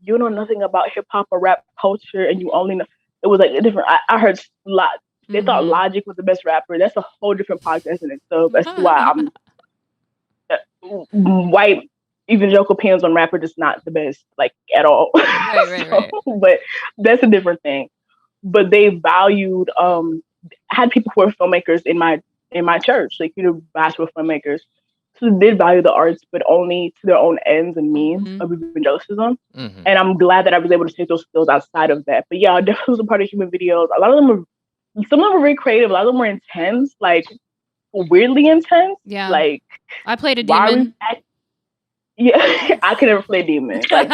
S1: you know nothing about hip hop or rap culture, and you only know. It was like a different. I heard a lot. They thought Logic was the best rapper. That's a whole different podcast in itself. That's why I'm white evangelical opinions on rapper just not the best, like at all.
S3: Right.
S1: But that's a different thing. But they valued. Had people who were filmmakers in my church, like basketball filmmakers. So they did value the arts, but only to their own ends and means of evangelicism. And I'm glad that I was able to take those skills outside of that. But yeah, I definitely was a part of human videos. A lot of them were. Some of them were very creative. A lot of them were intense, like weirdly intense.
S3: Yeah.
S1: Like
S3: I played a demon.
S1: I could never play a demon. Like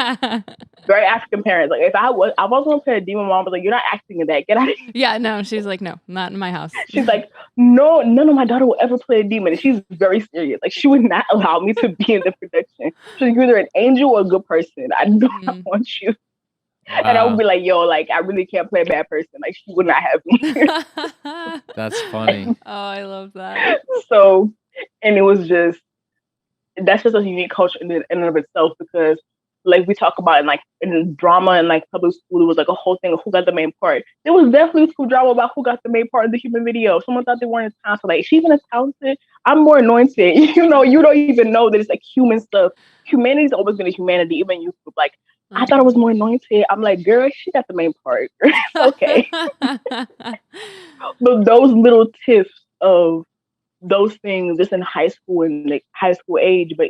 S1: very African parents. Like if I was gonna play a demon, mom was like, "You're not acting in that. Get out of here."
S3: Yeah, no. She's like, "No, not in my house."
S1: She's like, "No, none of my daughter will ever play a demon." And she's very serious. Like she would not allow me to be in the production. She's like, "You're either an angel or a good person. I do not want you." Wow. And I would be like, yo, like, I really can't play a bad person. Like, she would not have me.
S2: That's funny.
S3: Oh, I love that.
S1: So, and it was just, that's just a unique culture in and of itself because, like, we talk about in drama and, like, public school, it was, like, a whole thing of who got the main part. There was definitely school drama about who got the main part of the human video. Someone thought they weren't as talented. Like, she's even talented. I'm more anointed. You don't even know that it's, like, human stuff. Humanity's always been a humanity, even youth group. Like, I thought I was more anointed. I'm like, girl, she got the main part. Okay. But those little tips of those things just in high school and like high school age. But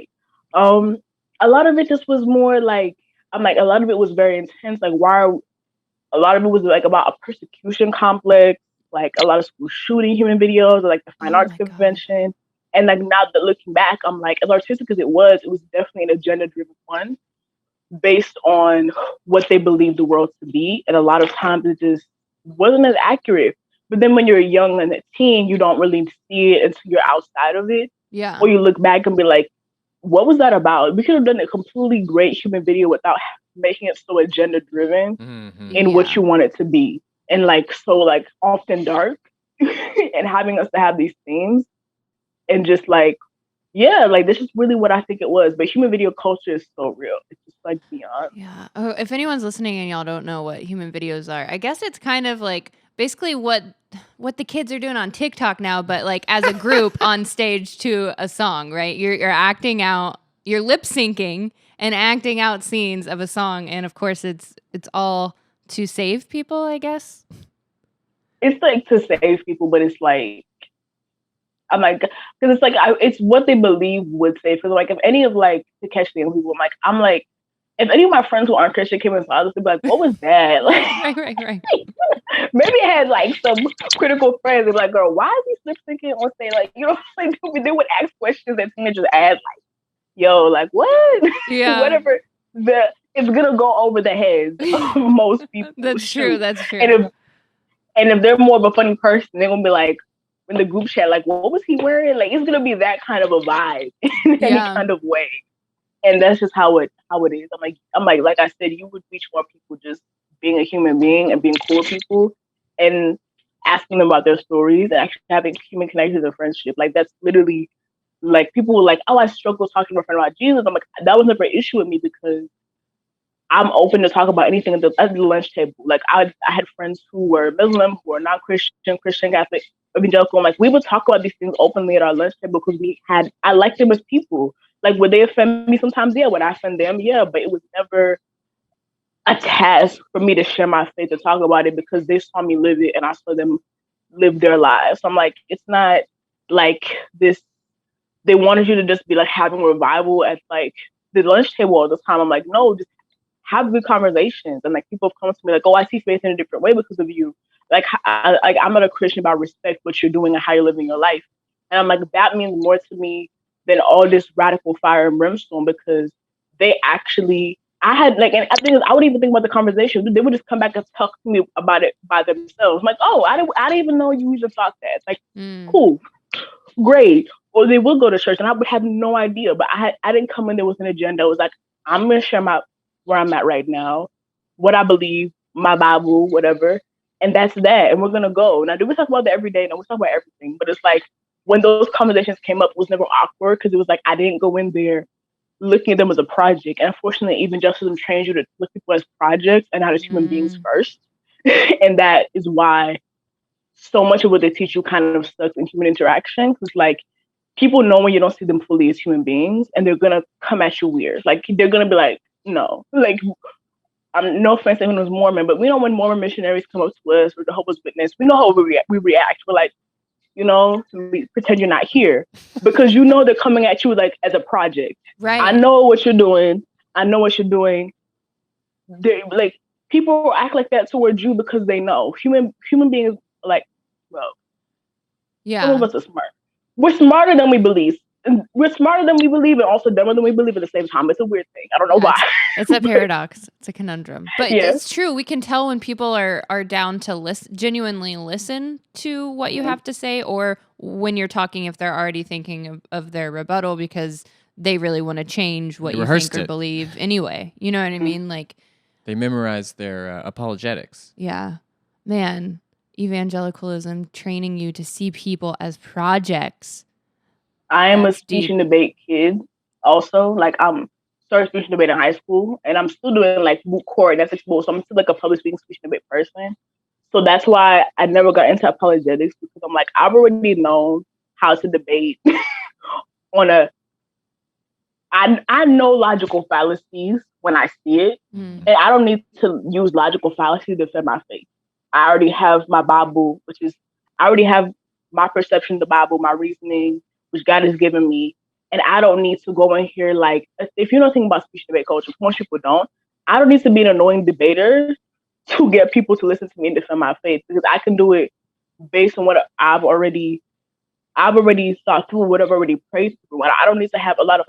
S1: a lot of it just was more like, a lot of it was very intense. Like a lot of it was like about a persecution complex, like a lot of school shooting human videos, or like the fine arts convention. And like now that looking back, I'm like, as artistic as it was definitely an agenda-driven one, based on what they believed the world to be. And a lot of times it just wasn't as accurate. But then when you're young and a teen, you don't really see it until you're outside of it.
S3: Yeah.
S1: Or you look back and be like, what was that about? We could have done a completely great human video without making it so agenda driven in what you want it to be, and like so like often dark, and having us to have these themes, and just like, yeah, like this is really what I think it was. But human video culture is so real. It's just like beyond.
S3: Yeah. Oh, if anyone's listening and y'all don't know what human videos are, I guess it's kind of like basically what the kids are doing on TikTok now, but like as a group on stage to a song, right? You're acting out, you're lip syncing and acting out scenes of a song, and of course it's all to save people, I guess.
S1: It's like to save people, but it's like, I'm like, because it's like it's what they believe would save. Because like if any of like to catch the young people, I'm like, if any of my friends who aren't Christian came and saw this, they'd be like, what was that? Like,
S3: right.
S1: Maybe I had like some critical friends. They're like, girl, why is he lip syncing on stage? Like, you know, like they would ask questions that teenagers ask, like, yo, like what?
S3: Yeah.
S1: Whatever. It's gonna go over the heads of most people.
S3: That's true.
S1: And if they're more of a funny person, they're gonna be like, in the group chat, like, what was he wearing? Like, it's gonna be that kind of a vibe in any kind of way. And that's just how it is. I'm like I said, you would reach more people just being a human being and being cool with people and asking them about their stories and actually having human connections and friendship. Like that's literally like people were like, oh, I struggle talking to my friend about Jesus. I'm like, that was never an issue with me because I'm open to talk about anything at the lunch table. Like I had friends who were Muslim, who were not Christian, Catholic, Evangelical. Like we would talk about these things openly at our lunch table because I liked them as people. Like, would they offend me sometimes? Yeah. Would I offend them? Yeah. But it was never a task for me to share my faith and talk about it because they saw me live it and I saw them live their lives. So I'm like, it's not like this. They wanted you to just be like having revival at like the lunch table all the time. I'm like, no, just have good conversations. And like people have come to me like, oh, I see faith in a different way because of you. Like, I'm not a Christian, but I respect what you're doing and how you're living your life. And I'm like, that means more to me than all this radical fire and brimstone because they actually, I had like, and I think I would even think about the conversation. They would just come back and talk to me about it by themselves. I'm like, oh, I didn't even know you even thought that. Like, cool, great. Or they would go to church and I would have no idea. But I didn't come in there with an agenda. It was like, I'm going to share where I'm at right now, what I believe, my Bible, whatever. And that's that. And we're going to go. Now, do we talk about that every day? No, we talk about everything. But it's like, when those conversations came up, it was never awkward because it was like, I didn't go in there looking at them as a project. And unfortunately, Evangelicalism trains you to look at people as projects and not as human beings first. And that is why so much of what they teach you kind of sucks in human interaction. Because like, people know when you don't see them fully as human beings and they're going to come at you weird. Like, they're going to be like, no. Like, I'm no offense to anyone who's Mormon, but we know when Mormon missionaries come up to us or Jehovah's Witness, we know how we react. We're like, you know, we pretend you're not here because you know they're coming at you like as a project.
S3: Right.
S1: I know what you're doing. They like people act like that towards you because they know human beings like, well, some of us are smart. We're smarter than we believe. We're smarter than we believe and also dumber than we believe at the same time. It's a weird thing. I don't know why.
S3: It's a paradox. It's a conundrum. But it's true. We can tell when people are down to genuinely listen to what you have to say, or when you're talking, if they're already thinking of their rebuttal because they really want to change what you think or believe anyway. You know what I mean? Like
S2: they memorize their apologetics.
S3: Yeah. Man, evangelicalism training you to see people as projects.
S1: I am a speech and debate kid also. Like I'm started speech and debate in high school and I'm still doing like moot court and ethics bowl. So I'm still like a public speaking speech and debate person. So that's why I never got into apologetics because I'm like, I've already known how to debate I know logical fallacies when I see it. And I don't need to use logical fallacies to defend my faith. I already have my Bible, I already have my perception of the Bible, my reasoning, which God has given me. And I don't need to go in here like, if you know anything about speech debate culture, most people don't, I don't need to be an annoying debater to get people to listen to me and defend my faith because I can do it based on what I've already thought through, what I've already prayed through. And I don't need to have a lot of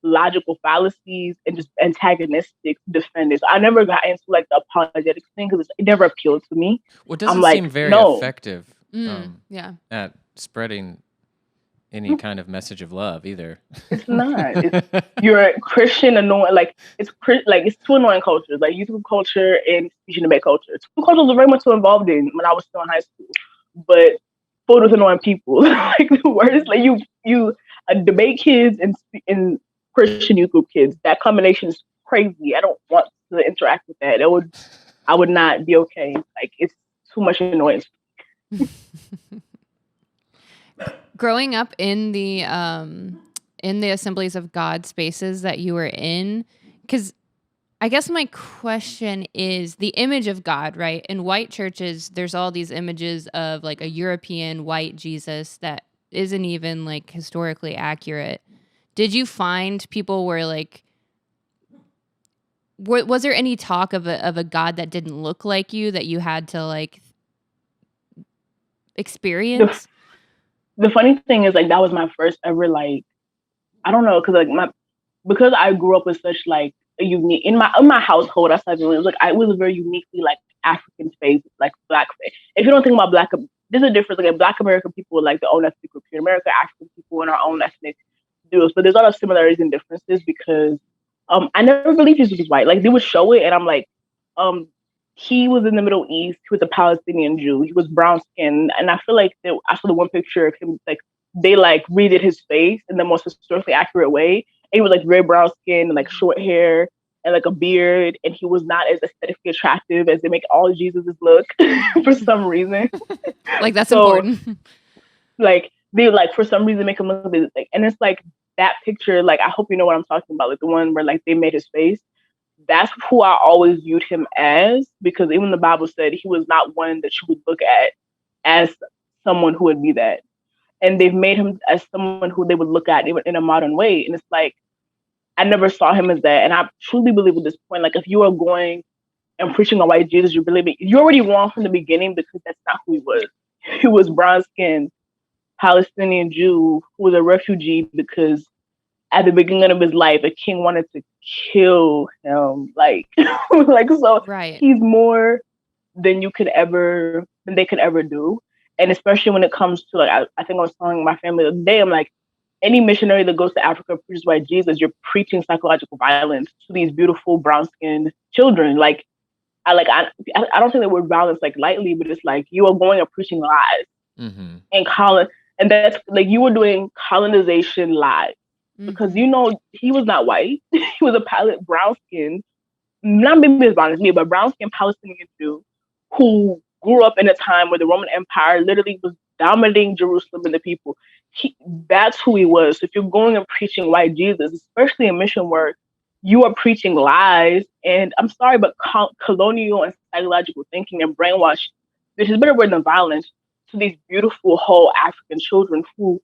S1: logical fallacies and just antagonistic defenders. I never got into like the apologetics thing because it never appealed to me.
S2: Well, it doesn't seem very effective at spreading any kind of message of love either.
S1: It's not. You're a Christian annoying. Like it's two annoying cultures, like youth group culture and speech and debate culture. Two cultures are very much so involved in when I was still in high school, but filled with annoying people. Like the worst. Like you debate kids and Christian youth group kids. That combination is crazy. I don't want to interact with that. I would not be okay. Like it's too much annoyance.
S3: Growing up in the Assemblies of God spaces that you were in, because I guess my question is the image of God, right? In white churches, there's all these images of like a European white Jesus that isn't even like historically accurate. Did you find people were like, was there any talk of a God that didn't look like you that you had to like experience?
S1: The funny thing is, like, that was my first ever, like, I don't know, because I grew up with such like a unique in my household. I said it was a very uniquely like African space, like black face. If you don't think about there's a difference. Like Black American people with like their own ethnic group here in America, African people in our own ethnic duos, but there's a lot of similarities and differences because I never believed Jesus was white. Like they would show it, and I'm like, he was in the Middle East. He was a Palestinian Jew. He was brown skinned, and I feel like I saw the one picture of him. Like they like redid his face in the most historically accurate way. And he was like very brown skinned and like short hair and like a beard, and he was not as aesthetically attractive as they make all Jesuses look for some reason.
S3: Like that's important.
S1: Like they like for some reason make him look like, and it's like that picture. Like I hope you know what I'm talking about. Like the one where like they made his face. That's who I always viewed him as, because even the Bible said he was not one that you would look at as someone who would be that. And they've made him as someone who they would look at even in a modern way. And it's like, I never saw him as that. And I truly believe at this point, like if you are going and preaching a white Jesus, you're already wrong from the beginning, because that's not who he was. He was brown skinned Palestinian Jew who was a refugee because at the beginning of his life, a king wanted to kill him. Like, like so,
S3: right.
S1: He's more than they could ever do. And especially when it comes to like, I think I was telling my family the other day, I'm like, any missionary that goes to Africa preaches white Jesus, you're preaching psychological violence to these beautiful brown skinned children. Like, I don't think the word violence like lightly, but it's like you are going and preaching lies and that's like you were doing colonization lies. Because you know he was not white. He was a brown skinned, not maybe as brown as me, but brown skinned Palestinian Jew who grew up in a time where the Roman Empire literally was dominating Jerusalem and the people. That's who he was. So if you're going and preaching white Jesus, especially in mission work, you are preaching lies. And I'm sorry, but colonial and psychological thinking and brainwash, which is a better word than violence, to these beautiful whole African children who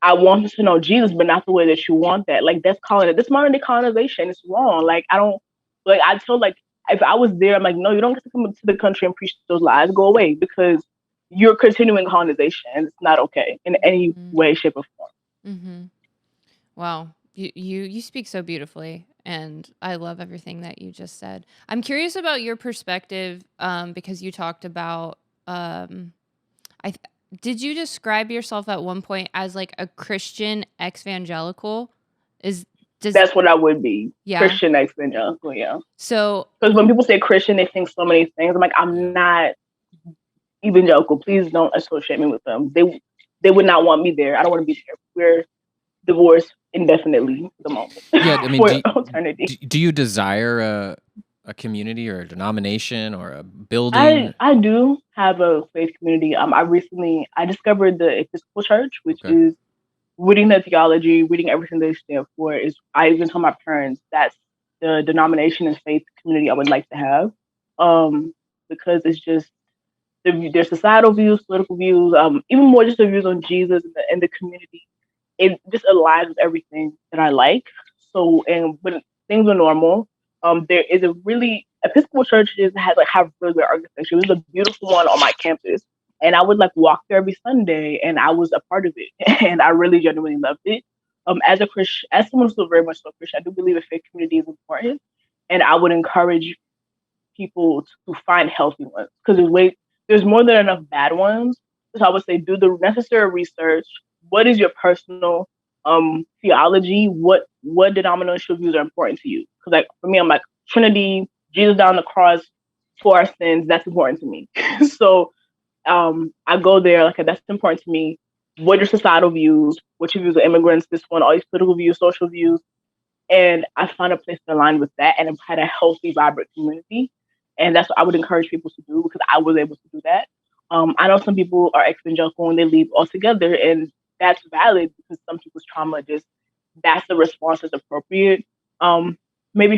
S1: I want to know Jesus, but not the way that you want that. Like that's modern day colonization. It's wrong. Like I told like if I was there, I'm like, no, you don't get to come to the country and preach those lies. Go away, because you're continuing colonization, and it's not okay in any way, shape, or form.
S3: Mm-hmm. Wow, you speak so beautifully, and I love everything that you just said. I'm curious about your perspective, because you talked about did you describe yourself at one point as like a Christian Exvangelical?
S1: That's what I would be.
S3: Yeah.
S1: Christian Exvangelical, yeah.
S3: So,
S1: because when people say Christian, they think so many things. I'm like, I'm not evangelical. Please don't associate me with them. They would not want me there. I don't want to be there. We're divorced indefinitely for the moment.
S2: Yeah, I mean,
S1: do
S2: you desire a community or a denomination or a building?
S1: I do have a faith community. I discovered the Episcopal Church, which is reading the theology, reading everything they stand for. I even told my parents that's the denomination and faith community I would like to have, because it's just their societal views, political views, even more just the views on Jesus and the community. It just aligns with everything that I like. So, and when things are normal, there is a really Episcopal churches have really good architecture. There's a beautiful one on my campus, and I would like walk there every Sunday, and I was a part of it, and I really genuinely loved it. As a Christian, as someone who's very much so Christian, I do believe a faith community is important, and I would encourage people to find healthy ones, because there's more than enough bad ones. So I would say do the necessary research, what is your personal theology? What denominational views are important to you? Because like for me, I'm like Trinity, Jesus down the cross for our sins. That's important to me. So I go there, like that's important to me. What are societal views? What your views of immigrants? This one, all these political views, social views, and I found a place to align with that, and I've had a healthy, vibrant community, and that's what I would encourage people to do because I was able to do that. I know some people are exvangelical and they leave altogether, and that's valid because some people's trauma just that's the response that's appropriate. Maybe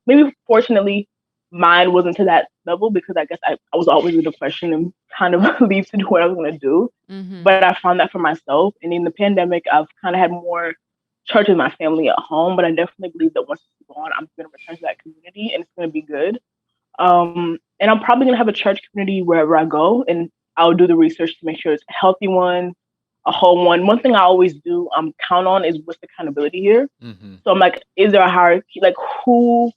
S1: maybe fortunately, mine wasn't to that level because I guess I was always going to question and kind of leave to do what I was going to do.
S3: Mm-hmm.
S1: But I found that for myself, and in the pandemic, I've kind of had more church with my family at home. But I definitely believe that once it's gone, I'm going to return to that community, and it's going to be good. And I'm probably going to have a church community wherever I go, and I'll do the research to make sure it's a healthy one, a whole one. One thing I always do count on is what's the accountability here.
S2: Mm-hmm.
S1: So I'm like, is there a hierarchy? Like, who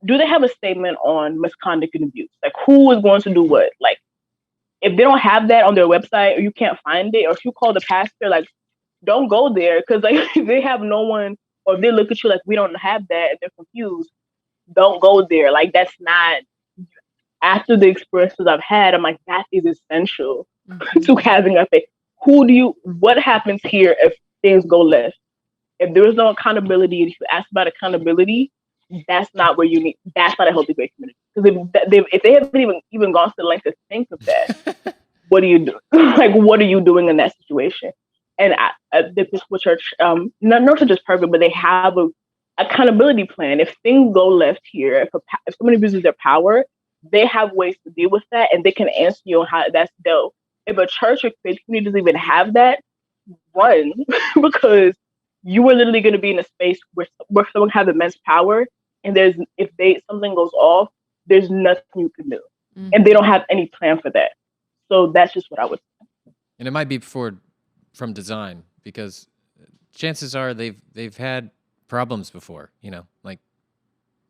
S1: do they have a statement on misconduct and abuse? Like, who is going to do what? Like, if they don't have that on their website, or you can't find it, or if you call the pastor, like, don't go there because like they have no one, or if they look at you like we don't have that and they're confused, don't go there. Like, that's not. After the experiences I've had, I'm like, that is essential to having a faith. What happens here if things go left? If there is no accountability, if you ask about accountability, that's not where you need, that's not a healthy faith community. Because if they haven't even gone to the length to think of that, what do you do? Like, what are you doing in that situation? And the Episcopal Church, no church is perfect, but they have a accountability plan. If things go left here, if somebody abuses their power, they have ways to deal with that, and they can answer you on how that's dealt. If a church or faith community doesn't even have that, run because you are literally going to be in a space where someone has immense power, and something goes off, there's nothing you can do, and they don't have any plan for that. So that's just what I would say.
S2: And it might be from design because chances are they've had problems before. You know, like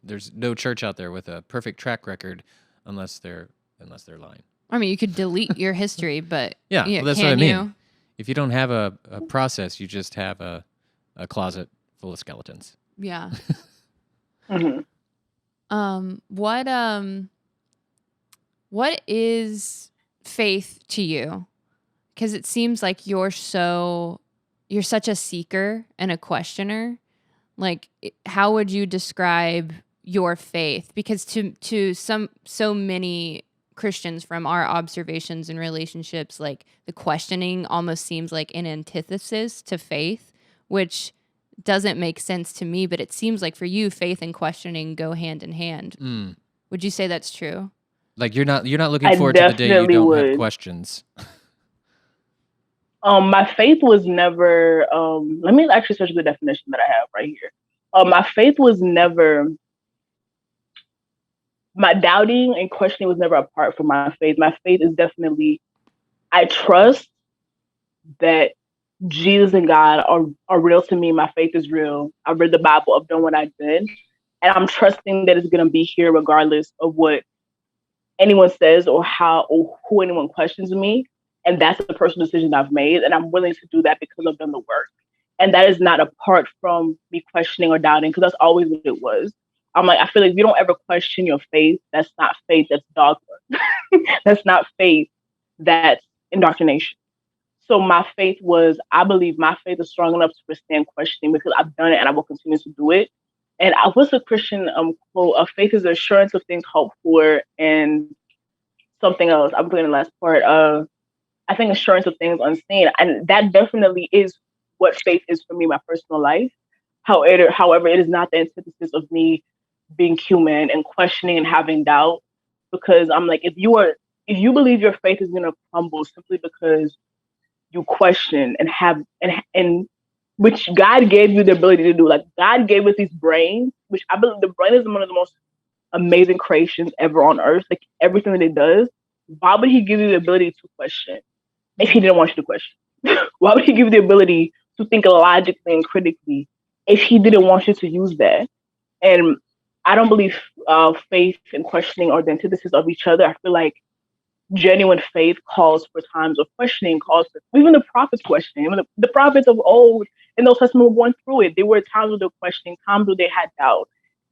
S2: there's no church out there with a perfect track record unless they're lying.
S3: I mean, you could delete your history, but
S2: yeah, well, that's what I mean. If you don't have a process, you just have a closet full of skeletons.
S3: Yeah.
S1: Mm-hmm.
S3: What is faith to you? Because it seems like you're such a seeker and a questioner. Like, how would you describe your faith? Because to so many Christians from our observations and relationships, like the questioning almost seems like an antithesis to faith, which doesn't make sense to me, but it seems like for you, faith and questioning go hand in hand. Would you say that's true?
S2: Like you're not looking forward to the day you don't have questions.
S1: My faith was never, let me actually search the definition that I have right here. My faith was never, my doubting and questioning was never apart from my faith. My faith is definitely, I trust that Jesus and God are real to me. My faith is real. I've read the Bible. I've done what I've done. And I'm trusting that it's going to be here regardless of what anyone says or who anyone questions me. And that's the personal decision I've made. And I'm willing to do that because I've done the work. And that is not apart from me questioning or doubting, because that's always what it was. I'm like, I feel like if you don't ever question your faith, that's not faith, that's dogma. That's not faith, that's indoctrination. So my faith was, I believe my faith is strong enough to withstand questioning because I've done it and I will continue to do it. And I was a Christian quote, faith is the assurance of things hoped for, and something else. I'm putting the last part. I think assurance of things unseen. And that definitely is what faith is for me in my personal life. However, it is not the antithesis of me being human and questioning and having doubt. Because I'm like, if you believe your faith is gonna crumble simply because you question and which God gave you the ability to do. Like, God gave us these brains, which I believe the brain is one of the most amazing creations ever on earth. Like, everything that it does, why would he give you the ability to question if he didn't want you to question? Why would he give you the ability to think logically and critically if he didn't want you to use that? And I don't believe faith and questioning are the antithesis of each other. I feel like genuine faith calls for times of questioning, calls for even the prophets questioning. Even the prophets of old in the Old Testament were going through it. There were times where they were questioning, times where they had doubt,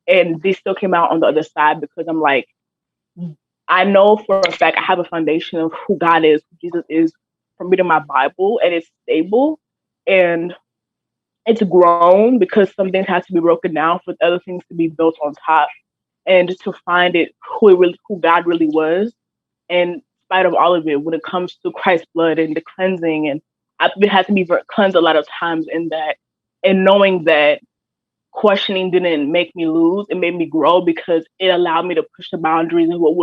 S1: and they still came out on the other side because I'm like, I know for a fact I have a foundation of who God is, who Jesus is from reading my Bible, and it's stable and it's grown because some things have to be broken down for other things to be built on top and to find it who God really was. And in spite of all of it, when it comes to Christ's blood and the cleansing, and I've had to be cleansed a lot of times in that, and knowing that questioning didn't make me lose, it made me grow because it allowed me to push the boundaries of what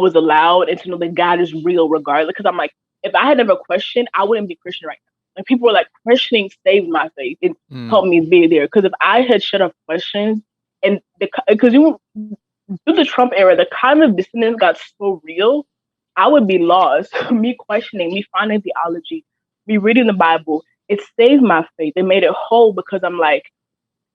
S1: was allowed and to know that God is real regardless. Because I'm like, if I had never questioned, I wouldn't be Christian right now. Like people were like, questioning saved my faith and helped me be there. Because if I had shut up questions and because you through the Trump era, the kind of dissonance got so real, I would be lost. Me questioning, me finding theology, me reading the Bible, it saved my faith. It made it whole because I'm like,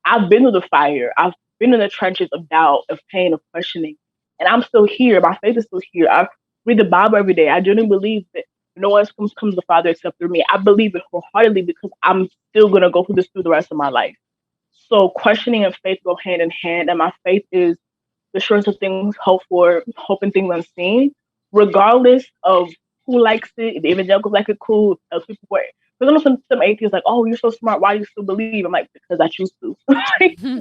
S1: I've been through the fire. I've been in the trenches of doubt, of pain, of questioning. And I'm still here. My faith is still here. I read the Bible every day. I genuinely believe that no one else comes to the Father except through me. I believe it wholeheartedly because I'm still going to go through this through the rest of my life. So questioning and faith go hand in hand. And my faith is the assurance of things hoped for, hope and things unseen, regardless of who likes it. The evangelicals like it cool. Other people wear it. Because I know some atheists like, oh, you're so smart. Why do you still believe? I'm like, because I choose to.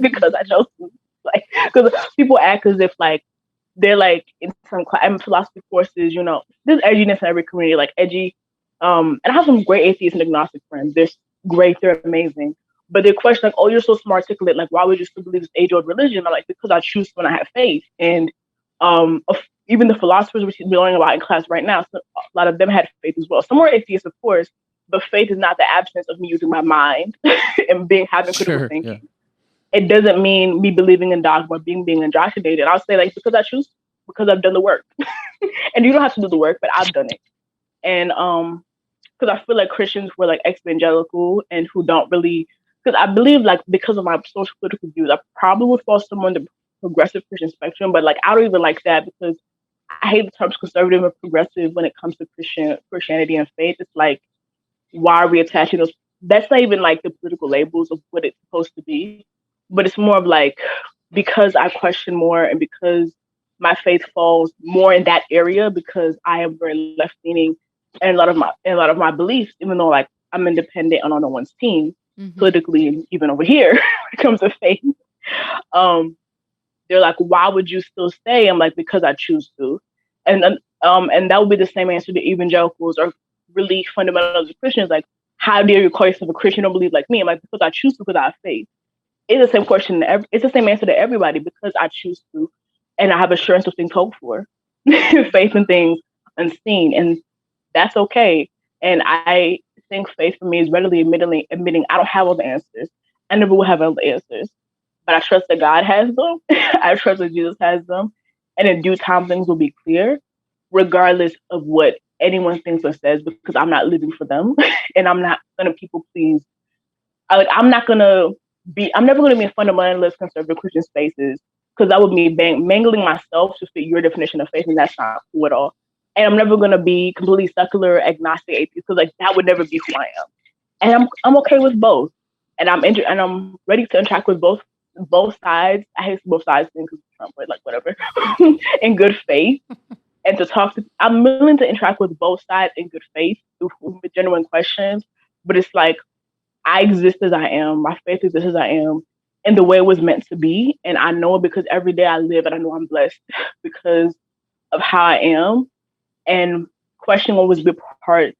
S1: Because I chose to. Like, because people act as if like they're like in some philosophy courses. You know, there's edginess in every community. Like edgy. And I have some great atheists and agnostic friends. They're great. They're amazing. But they question like, oh, you're so smart, articulate. Like, why would you still believe this age-old religion? I'm like, because I choose when I have faith. And even the philosophers we're learning about in class right now, so a lot of them had faith as well. Some were atheists, of course, but faith is not the absence of me using my mind and having critical thinking. Yeah. It doesn't mean me believing in dogma, being indoctrinated. I'll say like because I choose, because I've done the work. And you don't have to do the work, but I've done it. And because I feel like Christians were like Exvangelical and who don't really, because I believe like because of my social political views, I probably would fall somewhere in the progressive Christian spectrum, but like I don't even like that because I hate the terms conservative and progressive when it comes to Christianity and faith. It's like, why are we attaching those? That's not even like the political labels of what it's supposed to be, but it's more of like, because I question more and because my faith falls more in that area because I am very left leaning and a lot of my beliefs, even though like I'm independent and on no one's team politically and even over here when it comes to faith. They're like, why would you still stay? I'm like, because I choose to. And that would be the same answer to evangelicals or really fundamentals of Christians. Like, how dare you call yourself a Christian? Don't believe like me? I'm like, because I choose to, because I have faith. It's the same question. It's the same answer to everybody because I choose to, and I have assurance of things hoped for, faith in things unseen, and that's okay. And I think faith for me is readily admitting I don't have all the answers. I never will have all the answers, but I trust that God has them. I trust that Jesus has them, and in due time things will be clear, regardless of what anyone thinks or says, because I'm not living for them, and I'm not gonna people please. I'm never gonna be in fundamentalist conservative Christian spaces because that would mean mangling myself to fit your definition of faith, and that's not cool at all. And I'm never gonna be completely secular, agnostic, atheist, because like that would never be who I am. And I'm okay with both, and I'm ready to interact with both sides. I hate both sides because Trump, but like whatever, in good faith, and to talk to. I'm willing to interact with both sides in good faith with genuine questions, but it's like I exist as I am. My faith exists as I am, and the way it was meant to be. And I know it because every day I live, and I know I'm blessed because of how I am. And questioning always be part.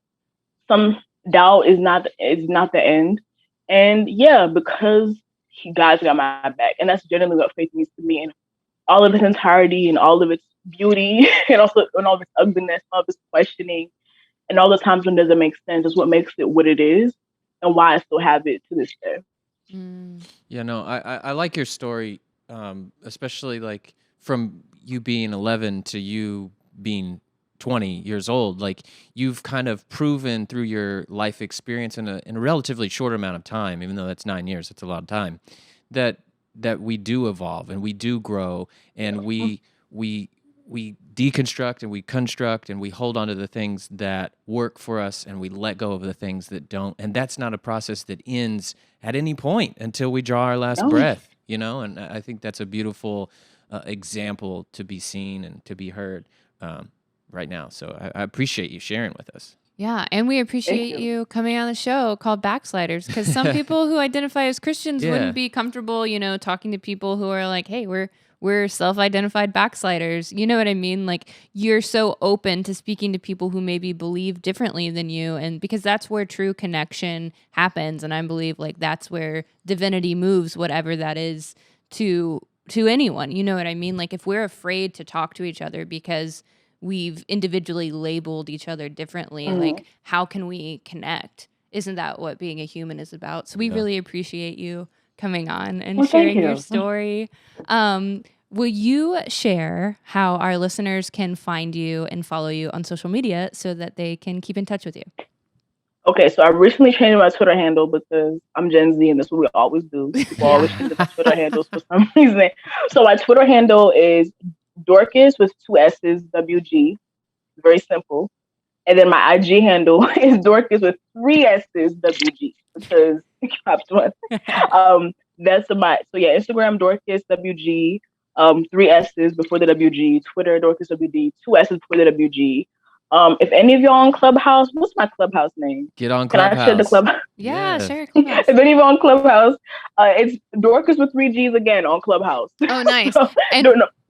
S1: Some doubt is not the end. And yeah, because God's got my back, and that's generally what faith means to me. And all of its entirety, and all of its beauty, and also and all of its ugliness, all of its questioning, and all the times when it doesn't make sense is what makes it what it is, and why I still have it to this day.
S2: Yeah, no, I like your story, especially like from you being 11 to you being 20 years old. Like you've kind of proven through your life experience in a relatively short amount of time, even though that's 9 years, that's a lot of time, that we do evolve and we do grow and we deconstruct and we construct and we hold on to the things that work for us and we let go of the things that don't. And that's not a process that ends at any point until we draw our last breath, you know? And I think that's a beautiful example to be seen and to be heard right now. So I appreciate you sharing with us.
S3: Yeah, and we appreciate you coming on the show called Backsliders, because some people who identify as Christians wouldn't be comfortable, you know, talking to people who are like, hey, we're self-identified backsliders. You know what I mean? Like, you're so open to speaking to people who maybe believe differently than you, and because that's where true connection happens, and I believe like that's where divinity moves, whatever that is, to anyone. You know what I mean? Like, if we're afraid to talk to each other because we've individually labeled each other differently, like, how can we connect? Isn't that what being a human is about? So we really appreciate you coming on and sharing your story. Will you share how our listeners can find you and follow you on social media so that they can keep in touch with you?
S1: Okay, so I recently changed my Twitter handle because I'm Gen Z and this is what we always do. People always change their Twitter handles for some reason. So my Twitter handle is Dorcas with 2 S's, WG. Very simple. And then my IG handle is Dorcas with 3 S's, WG, because it dropped one. That's Instagram, Dorcas, WG, 3 S's before the WG, Twitter, Dorcas, WD, 2 S's before the WG. If any of y'all on Clubhouse, what's my Clubhouse name?
S2: Get on Clubhouse.
S1: Can I share the Clubhouse?
S3: Yeah, share Clubhouse.
S1: If any of y'all on Clubhouse, it's Dorcas with 3 G's again on Clubhouse.
S3: Oh, nice.
S1: So,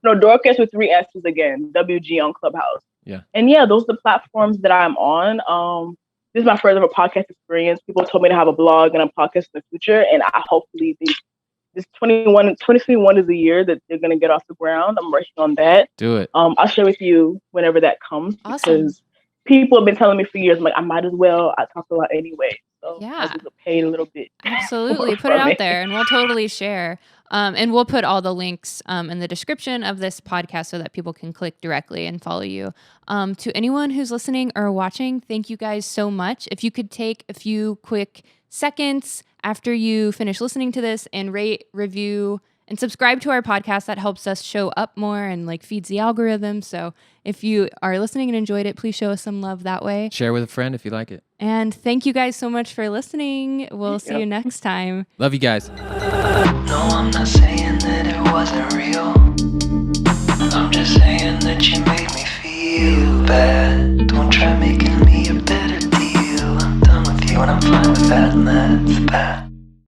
S1: no, Dorcas with 3 S's again, WG on Clubhouse.
S2: Yeah. And
S1: those are the platforms that I'm on. This is my first ever podcast experience. People told me to have a blog and a podcast in the future, and I hopefully this 2021 is the year that they're gonna get off the ground. I'm working on that.
S2: Do it.
S1: I'll share with you whenever that comes.
S3: Awesome.
S1: Because people have been telling me for years, I'm like, I might as well. I talk a lot anyway. So I just get paid a little bit.
S3: Absolutely. Put it out there and we'll totally share. And we'll put all the links in the description of this podcast so that people can click directly and follow you. To anyone who's listening or watching, thank you guys so much. If you could take a few quick seconds after you finish listening to this and rate, review, and subscribe to our podcast, that helps us show up more and like feeds the algorithm. So if you are listening and enjoyed it, please show us some love that way.
S2: Share with a friend if you like it.
S3: And thank you guys so much for listening. We'll see you next time.
S2: Love you guys.
S4: No, I'm not saying that it wasn't real. I'm just saying that you made me feel bad. Don't try making me a better deal. I'm done with you and I'm fine with that, and that's that.